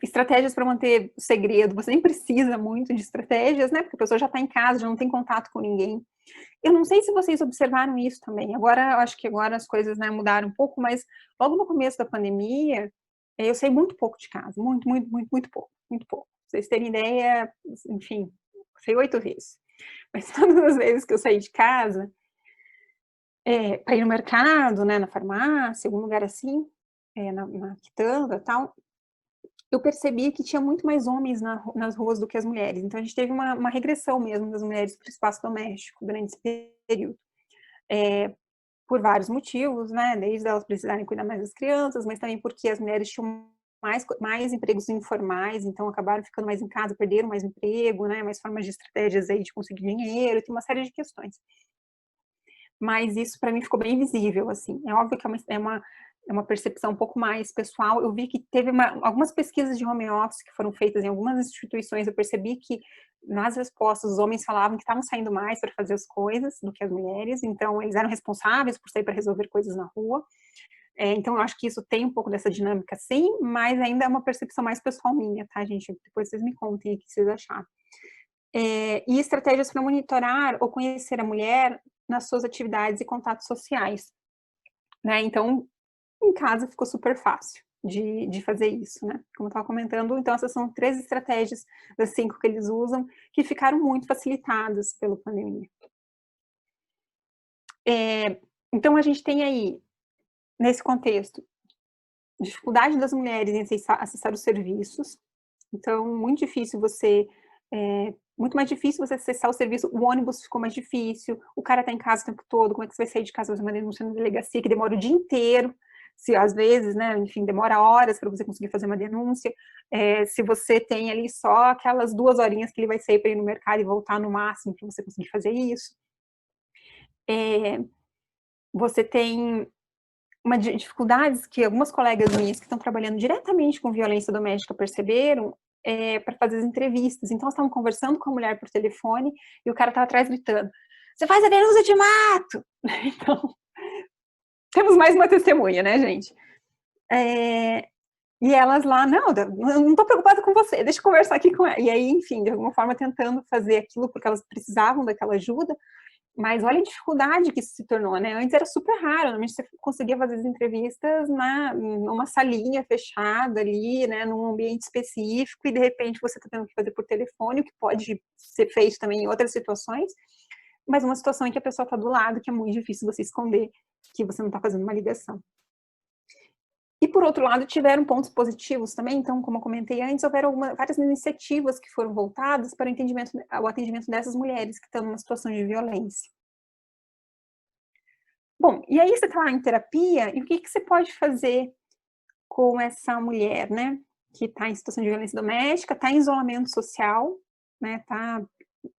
Estratégias para manter o segredo, você nem precisa muito de estratégias, né? Porque a pessoa já está em casa, já não tem contato com ninguém. Eu não sei se vocês observaram isso também. Agora, eu acho que agora as coisas, né, mudaram um pouco, mas logo no começo da pandemia, eu saí muito pouco de casa, muito, muito, muito, muito pouco, muito pouco. Pra vocês terem ideia, enfim, saí 8 vezes. Mas todas as vezes que eu saí de casa, para ir no mercado, né, na farmácia, algum lugar assim, na quitanda e tal, eu percebi que tinha muito mais homens nas ruas do que as mulheres. Então, a gente teve uma regressão mesmo das mulheres para o espaço doméstico durante esse período. Por vários motivos, né? Desde elas precisarem cuidar mais das crianças, mas também porque as mulheres tinham mais empregos informais, então acabaram ficando mais em casa, perderam mais emprego, né? Mais formas de estratégias aí de conseguir dinheiro, tem uma série de questões. Mas isso para mim ficou bem visível, assim. É óbvio que é uma percepção um pouco mais pessoal. Eu vi que teve algumas pesquisas de home office que foram feitas em algumas instituições, eu percebi que nas respostas os homens falavam que estavam saindo mais para fazer as coisas do que as mulheres, então eles eram responsáveis por sair para resolver coisas na rua. Então eu acho que isso tem um pouco dessa dinâmica sim, mas ainda é uma percepção mais pessoal minha, tá, gente? Depois vocês me contem o que vocês acharam. E estratégias para monitorar ou conhecer a mulher nas suas atividades e contatos sociais, né? Então, em casa ficou super fácil de fazer isso, né? Como eu estava comentando, então essas são 3 estratégias das 5 que eles usam, que ficaram muito facilitadas pela pandemia. Então, a gente tem aí, nesse contexto, dificuldade das mulheres em acessar os serviços. Então, muito difícil muito mais difícil você acessar o serviço, o ônibus ficou mais difícil, o cara tá em casa o tempo todo, como é que você vai sair de casa fazer uma denúncia na delegacia, que demora o dia inteiro, se às vezes, né, enfim, demora horas para você conseguir fazer uma denúncia, se você tem ali só aquelas 2 horinhas que ele vai sair para ir no mercado e voltar no máximo para você conseguir fazer isso. Você tem dificuldades que algumas colegas minhas que estão trabalhando diretamente com violência doméstica perceberam para fazer as entrevistas. Então, elas estavam conversando com a mulher por telefone e o cara estava atrás gritando: "Você faz a denúncia, eu te mato!" Então, temos mais uma testemunha, né, gente? E elas lá, não estou preocupada com você, deixa eu conversar aqui com ela. E aí, enfim, de alguma forma tentando fazer aquilo porque elas precisavam daquela ajuda. Mas olha a dificuldade que isso se tornou, né? Antes era super raro, normalmente você conseguia fazer as entrevistas numa salinha fechada ali, né, num ambiente específico, e de repente você está tendo que fazer por telefone, o que pode ser feito também em outras situações, mas uma situação em que a pessoa está do lado, que é muito difícil você esconder que você não está fazendo uma ligação. E, por outro lado, tiveram pontos positivos também, então, como eu comentei antes, houveram várias iniciativas que foram voltadas para o atendimento dessas mulheres que estão numa situação de violência. Bom, e aí você está lá em terapia, e o que você pode fazer com essa mulher, né, que está em situação de violência doméstica, está em isolamento social, né, está,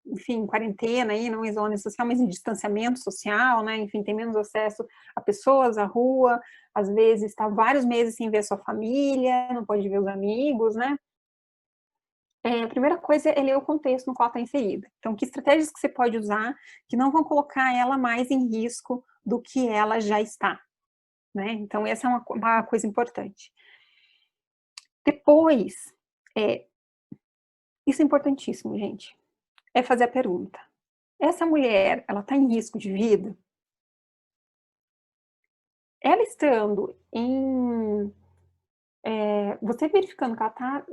enfim, em quarentena aí, não em isolamento social, mas em distanciamento social, né, enfim, tem menos acesso a pessoas, à rua, às vezes está vários meses sem ver a sua família, não pode ver os amigos, né. A primeira coisa é ler o contexto no qual está inserida. Então, que estratégias que você pode usar que não vão colocar ela mais em risco do que ela já está, né? Então, essa é uma coisa importante. Depois, isso é importantíssimo, gente, é fazer a pergunta: essa mulher, ela está em risco de vida? Ela estando você verificando que ela está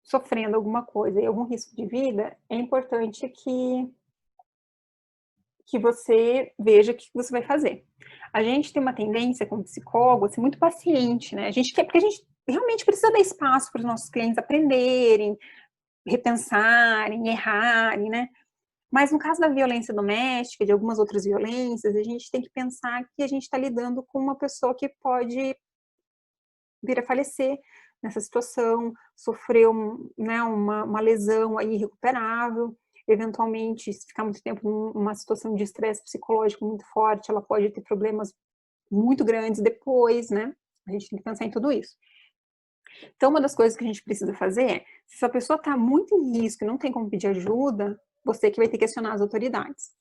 sofrendo alguma coisa e algum risco de vida, é importante que você veja o que você vai fazer. A gente tem uma tendência como psicólogo a ser muito paciente, né? Porque a gente realmente precisa dar espaço para os nossos clientes aprenderem, repensarem, errarem, né? Mas no caso da violência doméstica, de algumas outras violências, a gente tem que pensar que a gente está lidando com uma pessoa que pode vir a falecer nessa situação, sofreu uma lesão aí irrecuperável, eventualmente, se ficar muito tempo numa situação de estresse psicológico muito forte, ela pode ter problemas muito grandes depois, né? A gente tem que pensar em tudo isso. Então, uma das coisas que a gente precisa fazer é, se a pessoa está muito em risco e não tem como pedir ajuda, você que vai ter que questionar as autoridades,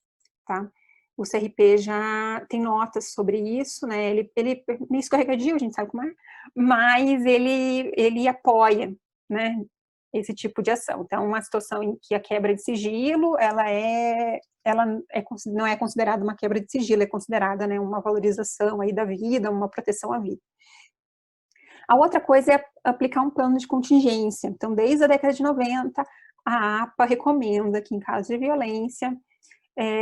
tá? O CRP já tem notas sobre isso, né? Ele é meio escorregadio, a gente sabe como é, mas ele apoia, né, esse tipo de ação. Então, uma situação em que a quebra de sigilo, não é considerada uma quebra de sigilo, é considerada, né, uma valorização aí da vida, uma proteção à vida. A outra coisa é aplicar um plano de contingência. Então, desde a década de 90, a APA recomenda que, em caso de violência,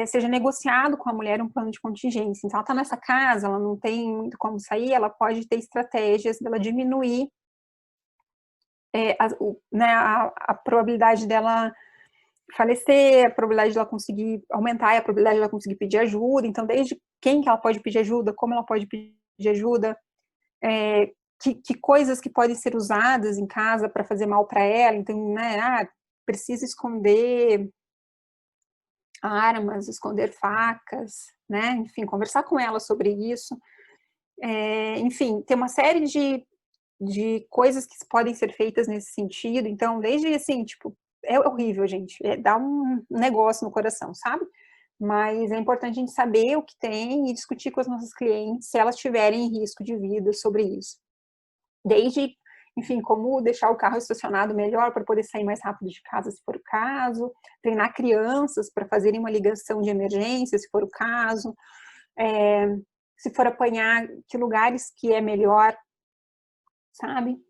seja negociado com a mulher um plano de contingência. Então, ela está nessa casa, ela não tem muito como sair, ela pode ter estratégias dela diminuir a probabilidade dela falecer, a probabilidade dela conseguir aumentar, a probabilidade dela conseguir pedir ajuda. Então, desde quem que ela pode pedir ajuda, como ela pode pedir ajuda, que coisas que podem ser usadas em casa para fazer mal para ela. Então, né, precisa esconder armas, esconder facas, né, enfim, conversar com ela sobre isso. Enfim, tem uma série de coisas que podem ser feitas nesse sentido. Então, desde assim, tipo, é horrível, gente, dá um negócio no coração, sabe? Mas é importante a gente saber o que tem e discutir com as nossas clientes se elas tiverem risco de vida sobre isso. Desde, enfim, como deixar o carro estacionado melhor para poder sair mais rápido de casa, se for o caso, treinar crianças para fazerem uma ligação de emergência, se for o caso, se for apanhar, que lugares que é melhor, sabe?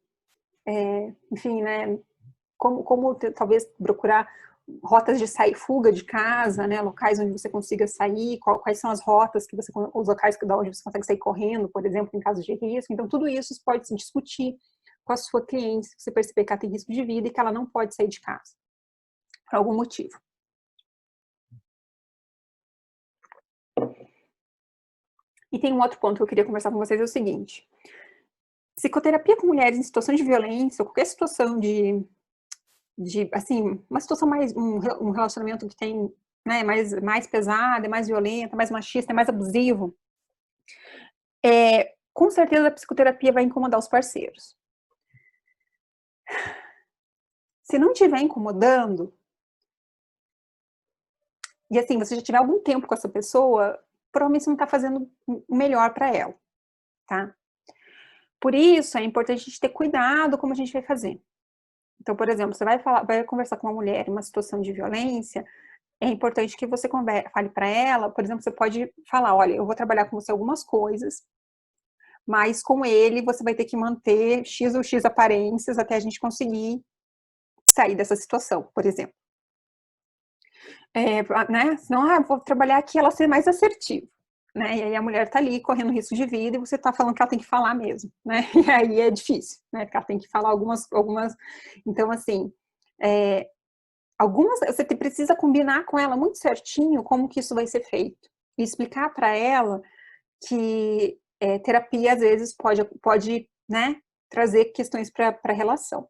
Enfim, né, como talvez procurar rotas de sair fuga de casa, né, locais onde você consiga sair, quais são as rotas que você, os locais da onde você consegue sair correndo, por exemplo, em caso de risco. Então, tudo isso pode se discutir com a sua cliente, se você perceber que ela tem risco de vida e que ela não pode sair de casa, por algum motivo. E tem um outro ponto que eu queria conversar com vocês, é o seguinte: psicoterapia com mulheres em situação de violência, ou qualquer situação de assim, uma situação mais, um relacionamento que tem, né, mais pesado, é mais violento, é mais machista, é mais abusivo, com certeza a psicoterapia vai incomodar os parceiros. Se não estiver incomodando, e assim, você já tiver algum tempo com essa pessoa, provavelmente você não está fazendo o melhor para ela, tá? Por isso, é importante a gente ter cuidado como a gente vai fazer. Então, por exemplo, você vai conversar com uma mulher em uma situação de violência, é importante que você fale para ela, por exemplo, você pode falar, olha, eu vou trabalhar com você algumas coisas, mas com ele você vai ter que manter X ou X aparências até a gente conseguir sair dessa situação, por exemplo. Né? Senão, vou trabalhar aqui ela ser mais assertiva, né? E aí a mulher tá ali correndo risco de vida e você tá falando que ela tem que falar mesmo, né? E aí é difícil, né? Porque ela tem que falar algumas... Então, assim, você precisa combinar com ela muito certinho como que isso vai ser feito. E explicar para ela que terapia, às vezes, pode né, trazer questões para a relação.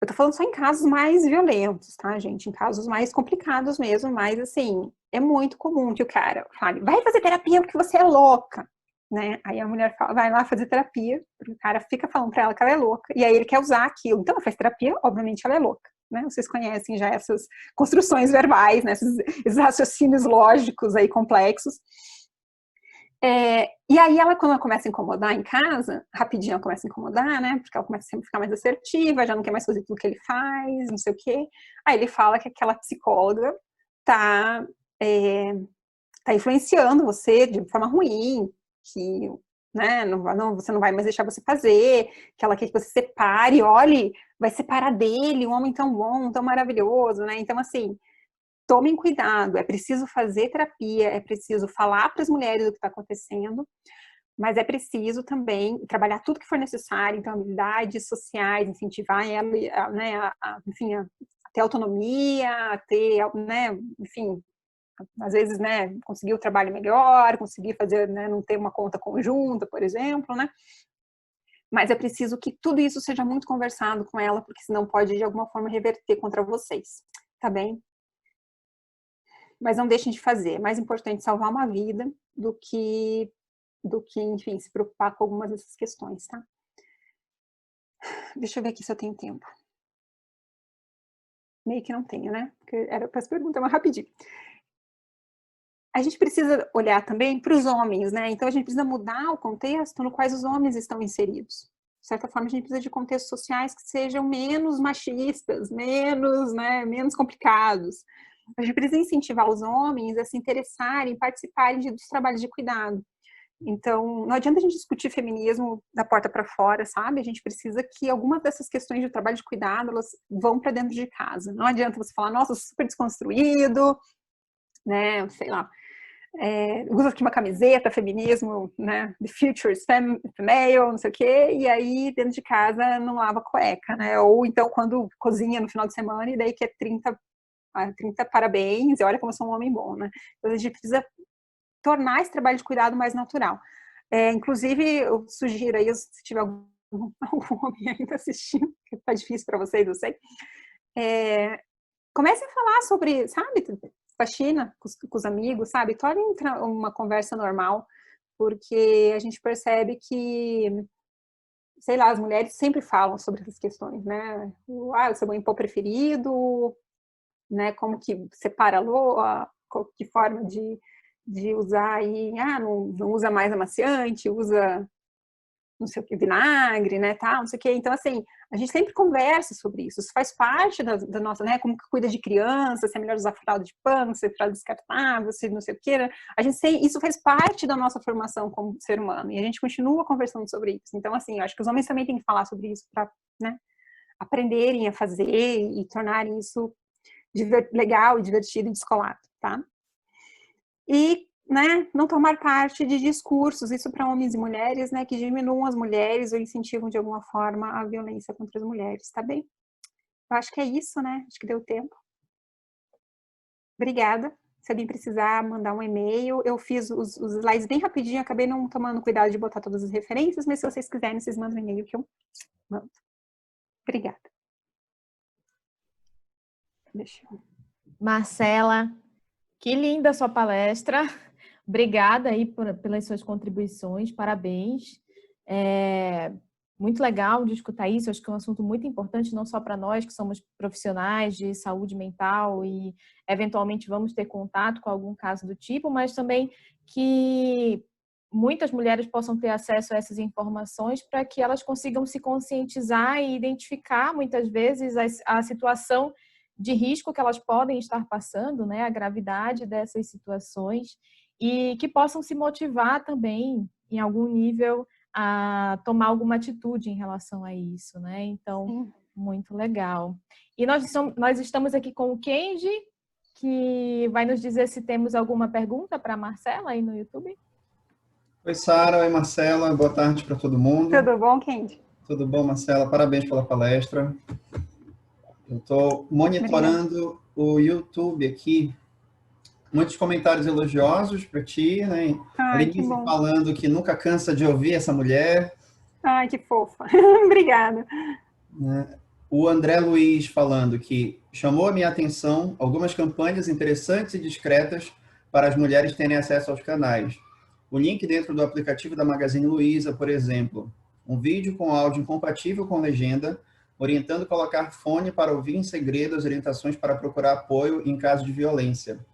Eu tô falando só em casos mais violentos, tá, gente? Em casos mais complicados mesmo, mas, assim, é muito comum que o cara fale, vai fazer terapia porque você é louca, né? Aí a mulher vai lá fazer terapia, porque o cara fica falando pra ela que ela é louca, e aí ele quer usar aquilo. Então, ela faz terapia, obviamente ela é louca, né? Vocês conhecem já essas construções verbais, né? Esses raciocínios lógicos aí complexos. E aí quando ela começa a incomodar em casa, rapidinho ela começa a incomodar, né? Porque ela começa a ficar mais assertiva, já não quer mais fazer tudo que ele faz, não sei o quê. Aí ele fala que aquela psicóloga tá influenciando você de forma ruim, que né, você não vai mais deixar você fazer, que ela quer que você separe, olhe, vai separar dele, um homem tão bom, tão maravilhoso, né? Então, assim, tomem cuidado, é preciso fazer terapia, é preciso falar para as mulheres o que está acontecendo, mas é preciso também trabalhar tudo que for necessário, então habilidades sociais, incentivar ela, né, enfim, a ter autonomia, a ter, né, enfim, às vezes, né, conseguir o trabalho melhor, conseguir fazer, né, não ter uma conta conjunta, por exemplo, né, mas é preciso que tudo isso seja muito conversado com ela, porque senão pode, de alguma forma, reverter contra vocês, tá bem? Mas não deixem de fazer. É mais importante salvar uma vida do que, enfim, se preocupar com algumas dessas questões, tá? Deixa eu ver aqui se eu tenho tempo. Meio que não tenho, né? Porque era para as perguntas, mas rapidinho. A gente precisa olhar também para os homens, né? Então, a gente precisa mudar o contexto no qual os homens estão inseridos. De certa forma, a gente precisa de contextos sociais que sejam menos machistas, menos complicados. A gente precisa incentivar os homens a se interessarem, participarem dos trabalhos de cuidado. Então, não adianta a gente discutir feminismo da porta para fora, sabe? A gente precisa que algumas dessas questões de trabalho de cuidado, elas vão para dentro de casa. Não adianta você falar, nossa, super desconstruído, né? Sei lá. Usa aqui uma camiseta, feminismo, né? The future is female, não sei o quê, e aí dentro de casa não lava cueca, né? Ou então quando cozinha no final de semana e daí quer 30 parabéns, e olha como eu sou um homem bom, né? Então a gente precisa tornar esse trabalho de cuidado mais natural. Inclusive, eu sugiro aí, se tiver algum homem ainda assistindo, que tá difícil para vocês, eu sei, comece a falar sobre, sabe, faxina com os amigos, sabe? Torne uma conversa normal, porque a gente percebe que, sei lá, as mulheres sempre falam sobre essas questões, né? O seu banho-pó preferido, né? Como que separa que forma de usar aí, não usa mais amaciante, usa não sei o que, vinagre, né, tal, não sei o que. Então, assim, a gente sempre conversa sobre isso. Isso faz parte da nossa, né, como que cuida de criança, se é melhor usar fralda de pano, se é fralda descartável, se não sei o que. Né? Isso faz parte da nossa formação como ser humano. E a gente continua conversando sobre isso. Então, assim, eu acho que os homens também têm que falar sobre isso para, né, aprenderem a fazer e tornarem isso legal, divertido e descolado, tá? E, né, não tomar parte de discursos, isso para homens e mulheres, né, que diminuam as mulheres ou incentivam de alguma forma a violência contra as mulheres, tá bem? Eu acho que é isso, né? Acho que deu tempo. Obrigada. Se alguém precisar mandar um e-mail, eu fiz os slides bem rapidinho, acabei não tomando cuidado de botar todas as referências, mas se vocês quiserem, vocês mandam um e-mail que eu mando. Obrigada. Deixa eu... Marcela, que linda a sua palestra. Obrigada aí pelas suas contribuições, parabéns. Muito legal de escutar isso, acho que é um assunto muito importante, não só para nós que somos profissionais de saúde mental e eventualmente vamos ter contato com algum caso do tipo, mas também que muitas mulheres possam ter acesso a essas informações para que elas consigam se conscientizar e identificar muitas vezes a situação de risco que elas podem estar passando, né, a gravidade dessas situações e que possam se motivar também em algum nível a tomar alguma atitude em relação a isso, né? Então, sim, muito legal. E nós estamos aqui com o Kenji, que vai nos dizer se temos alguma pergunta para a Marcela aí no YouTube. Oi, Sara. Oi, Marcela. Boa tarde para todo mundo. Tudo bom, Kenji? Tudo bom, Marcela? Parabéns pela palestra. Eu estou monitorando o YouTube aqui. Muitos comentários elogiosos para ti, né? A Denise falando que nunca cansa de ouvir essa mulher. Ai, que fofa. Obrigada. Né? O André Luiz falando que chamou a minha atenção algumas campanhas interessantes e discretas para as mulheres terem acesso aos canais. O link dentro do aplicativo da Magazine Luiza, por exemplo. Um vídeo com áudio incompatível com legenda, orientando colocar fone para ouvir em segredo as orientações para procurar apoio em caso de violência.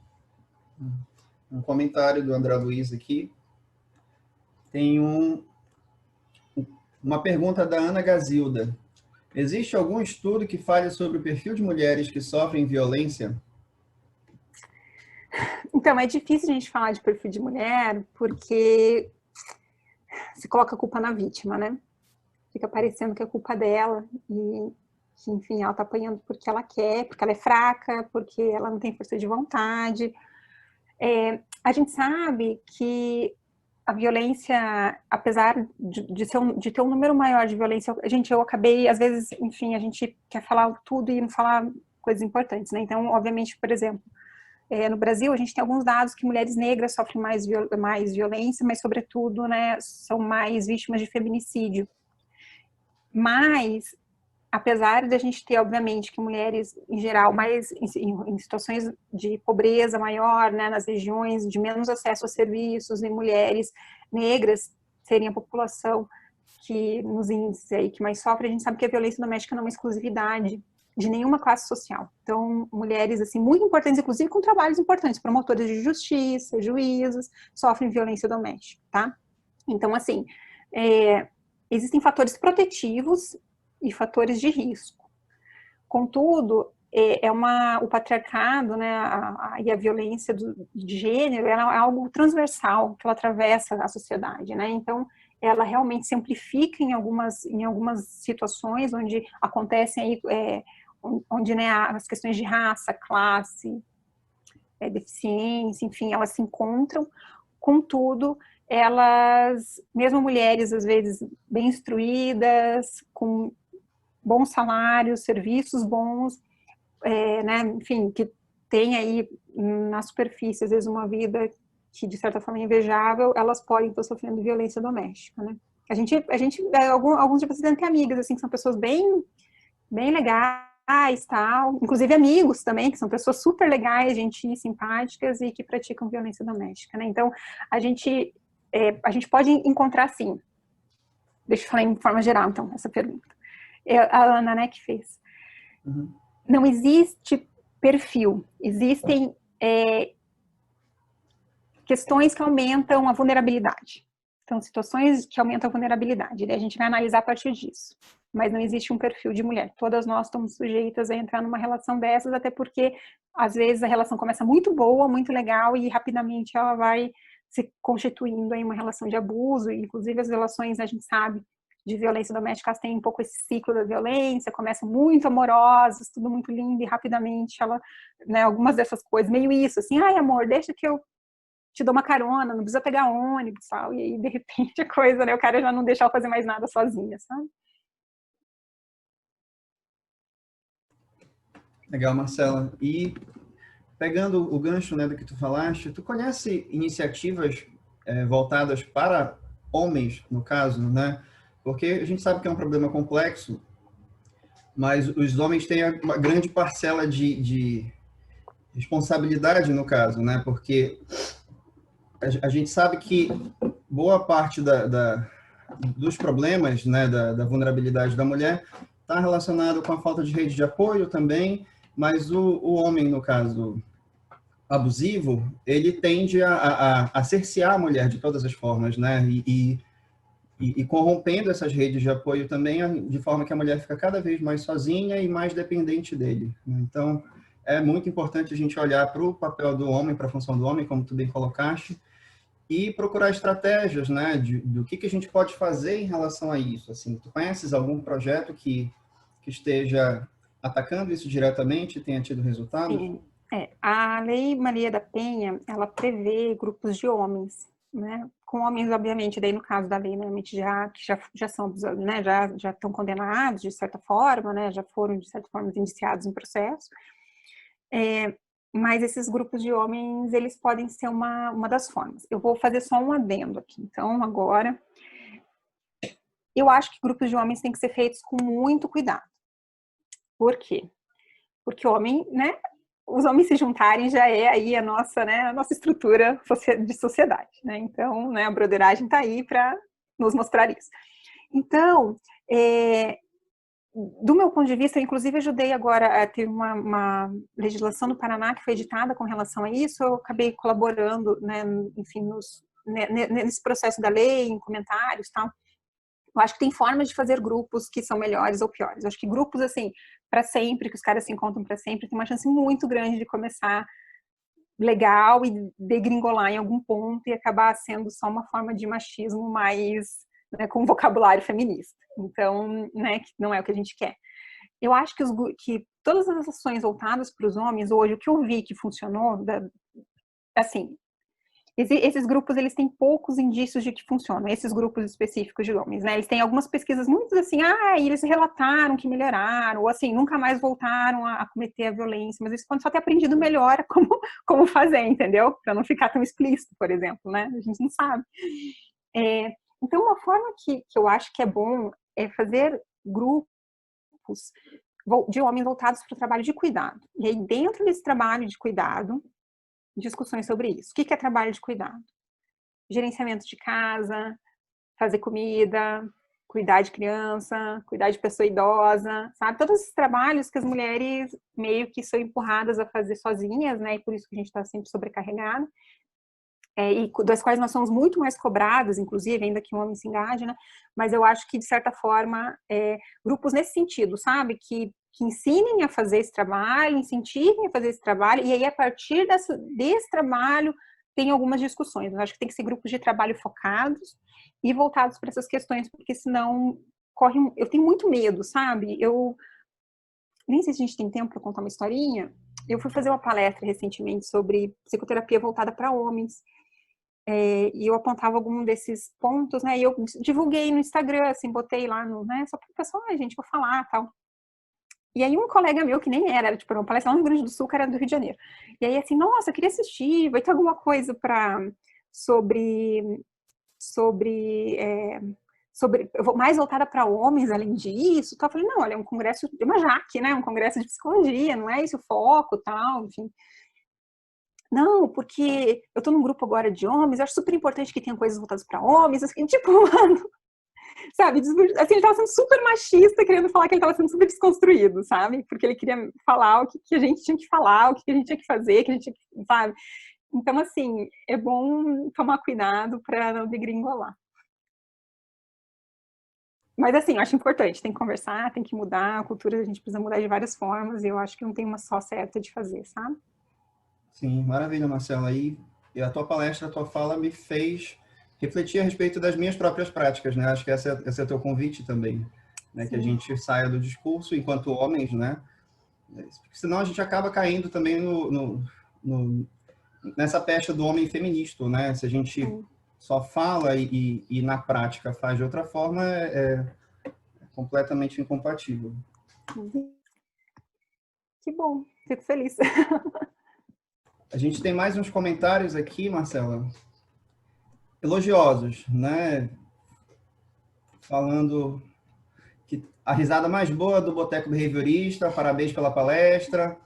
Um comentário do André Luiz aqui. Tem uma pergunta da Ana Gazilda. Existe algum estudo que fale sobre o perfil de mulheres que sofrem violência? Então, é difícil a gente falar de perfil de mulher, porque se coloca a culpa na vítima, né? Fica parecendo que é culpa dela e que, enfim, ela tá apanhando porque ela quer, porque ela é fraca, porque ela não tem força de vontade. A gente sabe que a violência, apesar de ter um número maior de violência, eu acabei, às vezes, enfim, a gente quer falar tudo e não falar coisas importantes, né? Então, obviamente, por exemplo, no Brasil, a gente tem alguns dados que mulheres negras sofrem mais violência, mas, sobretudo, né, são mais vítimas de feminicídio. Mas, apesar de a gente ter, obviamente, que mulheres, em geral, mais em situações de pobreza maior, né, nas regiões de menos acesso a serviços, e mulheres negras serem a população que nos índices aí que mais sofrem, a gente sabe que a violência doméstica não é uma exclusividade de nenhuma classe social. Então, mulheres, assim, muito importantes, inclusive com trabalhos importantes, promotoras de justiça, juízes, sofrem violência doméstica, tá? Então, assim, existem fatores protetivos e fatores de risco. Contudo, o patriarcado, né, e a violência de gênero, ela é algo transversal, que ela atravessa a sociedade, né? Então, ela realmente se amplifica em algumas situações onde acontecem aí, onde, né, as questões de raça, classe, deficiência, enfim, elas se encontram. Contudo, elas, mesmo mulheres às vezes bem instruídas, com bons salários, serviços bons, né, enfim, que tem aí na superfície às vezes uma vida que de certa forma é invejável, elas podem estar sofrendo violência doméstica, né? Alguns de vocês devem ter amigas, assim, que são pessoas bem legais, tal, inclusive amigos também, que são pessoas super legais, gentis, simpáticas e que praticam violência doméstica, né? Então, a gente pode encontrar, assim, deixa eu falar em forma geral, então, essa pergunta. A Ana, né, que fez. Uhum. Não existe perfil, existem questões que aumentam a vulnerabilidade. Então, situações que aumentam a vulnerabilidade. Daí a gente vai analisar a partir disso. Mas não existe um perfil de mulher. Todas nós estamos sujeitas a entrar numa relação dessas, até porque, às vezes, a relação começa muito boa, muito legal, e rapidamente ela vai se constituindo em uma relação de abuso. E, inclusive, as relações, a gente sabe, de violência doméstica, elas têm um pouco esse ciclo da violência, começam muito amorosas, tudo muito lindo, e rapidamente ela, né, algumas dessas coisas, meio isso, assim, ai, amor, deixa que eu te dou uma carona, não precisa pegar ônibus, tal, e aí, de repente, a coisa, né, o cara já não deixa ela fazer mais nada sozinha, sabe? Legal, Marcela. E pegando o gancho, né, do que tu falaste, tu conhece iniciativas voltadas para homens, no caso, né? Porque a gente sabe que é um problema complexo, mas os homens têm uma grande parcela de responsabilidade, no caso, né? Porque a gente sabe que boa parte dos problemas, né, da vulnerabilidade da mulher está relacionado com a falta de rede de apoio também, mas o homem, no caso abusivo, ele tende a cercear a mulher de todas as formas, né? E corrompendo essas redes de apoio também, de forma que a mulher fica cada vez mais sozinha e mais dependente dele, né? Então, é muito importante a gente olhar para o papel do homem, para a função do homem, como tu bem colocaste, e procurar estratégias, né, do que a gente pode fazer em relação a isso. Assim, tu conheces algum projeto que esteja atacando isso diretamente e tenha tido resultados? Sim. A Lei Maria da Penha, ela prevê grupos de homens, né? Com homens, obviamente, daí no caso da lei, normalmente já são, né, já estão condenados de certa forma, né? Já foram de certa forma indiciados em processo. Mas esses grupos de homens, eles podem ser uma das formas. Eu vou fazer só um adendo aqui. Então, agora, eu acho que grupos de homens têm que ser feitos com muito cuidado. Por quê? Porque o homem, né? Os homens se juntarem já é aí a nossa, né, a nossa estrutura de sociedade, né? Então, né, a broderagem está aí para nos mostrar isso. Então, do meu ponto de vista, eu inclusive ajudei agora a ter uma legislação no Paraná que foi editada com relação a isso, eu acabei colaborando, né, enfim, nesse processo da lei, em comentários e tal. Eu acho que tem formas de fazer grupos que são melhores ou piores. Eu acho que grupos, assim, para sempre, que os caras se encontram para sempre, tem uma chance muito grande de começar legal e degringolar em algum ponto e acabar sendo só uma forma de machismo mais, né, com vocabulário feminista. Então, né, que não é o que a gente quer. Eu acho que todas as ações voltadas para os homens, hoje, o que eu vi que funcionou, assim, esses grupos, eles têm poucos indícios de que funcionam, esses grupos específicos de homens, né? Eles têm algumas pesquisas muito assim, eles relataram que melhoraram, ou assim, nunca mais voltaram a cometer a violência, mas eles podem só ter aprendido melhor como fazer, entendeu? Para não ficar tão explícito, por exemplo, né? A gente não sabe. Então, uma forma que eu acho que é bom é fazer grupos de homens voltados para o trabalho de cuidado. E aí, dentro desse trabalho de cuidado, discussões sobre isso. O que é trabalho de cuidado? Gerenciamento de casa, fazer comida, cuidar de criança, cuidar de pessoa idosa, sabe? Todos esses trabalhos que as mulheres meio que são empurradas a fazer sozinhas, né? E por isso que a gente está sempre sobrecarregado. E das quais nós somos muito mais cobradas, inclusive, ainda que o homem se engaje, né? Mas eu acho que, de certa forma, grupos nesse sentido, sabe? Que ensinem a fazer esse trabalho, incentivem a fazer esse trabalho, e aí, a partir desse trabalho, tem algumas discussões. Eu acho que tem que ser grupos de trabalho focados e voltados para essas questões, porque senão eu tenho muito medo, sabe? Eu nem sei se a gente tem tempo para contar uma historinha. Eu fui fazer uma palestra recentemente sobre psicoterapia voltada para homens. E eu apontava algum desses pontos, né? E eu divulguei no Instagram, assim, botei lá né? Só para o pessoal, gente, vou falar, tal. E aí um colega meu, que nem era tipo, uma palestra lá no Rio Grande do Sul, que era do Rio de Janeiro. E aí, assim, nossa, eu queria assistir, vai ter alguma coisa sobre mais voltada para homens, além disso, tal. Eu falei, não, olha, é um congresso, é uma JAC, né? Um congresso de psicologia, não é esse o foco, tal, enfim. Não, porque eu tô num grupo agora de homens, eu acho super importante que tenha coisas voltadas para homens, assim, tipo, mano, sabe? Assim, ele tava sendo super machista, querendo falar que ele tava sendo super desconstruído, sabe? Porque ele queria falar o que a gente tinha que falar, o que a gente tinha que fazer, que a gente tinha que, sabe? Então, assim, é bom tomar cuidado para não degringolar. Mas, assim, eu acho importante, tem que conversar, tem que mudar, a cultura a gente precisa mudar de várias formas, e eu acho que não tem uma só certa de fazer, sabe? Sim, maravilha, Marcela. E a tua palestra, a tua fala me fez refletir a respeito das minhas próprias práticas, né? Acho que esse é o teu convite também, né? Que a gente saia do discurso enquanto homens, né? Porque senão a gente acaba caindo também nessa pecha do homem feminista, né? Se a gente só fala e na prática faz de outra forma, é completamente incompatível. Que bom, fico feliz. A gente tem mais uns comentários aqui, Marcela, elogiosos, né? Falando que a risada mais boa do Boteco Behaviorista, parabéns pela palestra.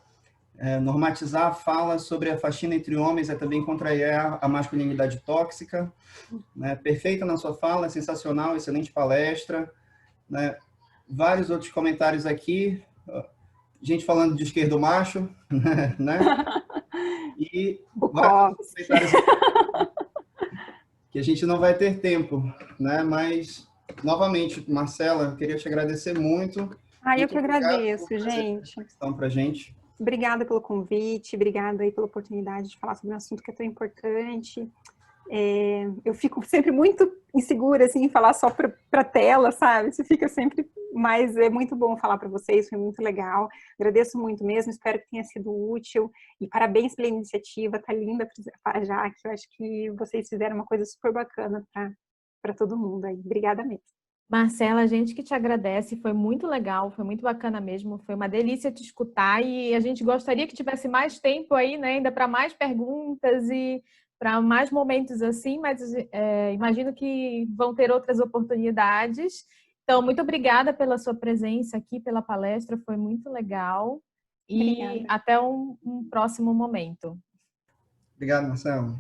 Normatizar a fala sobre a faxina entre homens é também contrair a masculinidade tóxica. Né? Perfeita na sua fala, sensacional, excelente palestra. Né? Vários outros comentários aqui, gente falando de esquerdo macho, né? E vários comentários que a gente não vai ter tempo, né? Mas, novamente, Marcela, eu queria te agradecer muito. Eu que agradeço, gente. Pra gente. Obrigada pelo convite, obrigada aí pela oportunidade de falar sobre um assunto que é tão importante. Eu fico sempre muito insegura, assim, em falar só para tela, sabe? Isso fica sempre... Mas é muito bom falar para vocês, foi muito legal. Agradeço muito mesmo, espero que tenha sido útil. E parabéns pela iniciativa, tá linda a Jaque. Eu acho que vocês fizeram uma coisa super bacana para todo mundo aí. Obrigada mesmo. Marcela, a gente que te agradece, foi muito legal, foi muito bacana mesmo, foi uma delícia te escutar e a gente gostaria que tivesse mais tempo aí, né, ainda para mais perguntas e para mais momentos assim, mas imagino que vão ter outras oportunidades. Então, muito obrigada pela sua presença aqui, pela palestra, foi muito legal e Obrigada. até um próximo momento. Obrigado, Marcelo.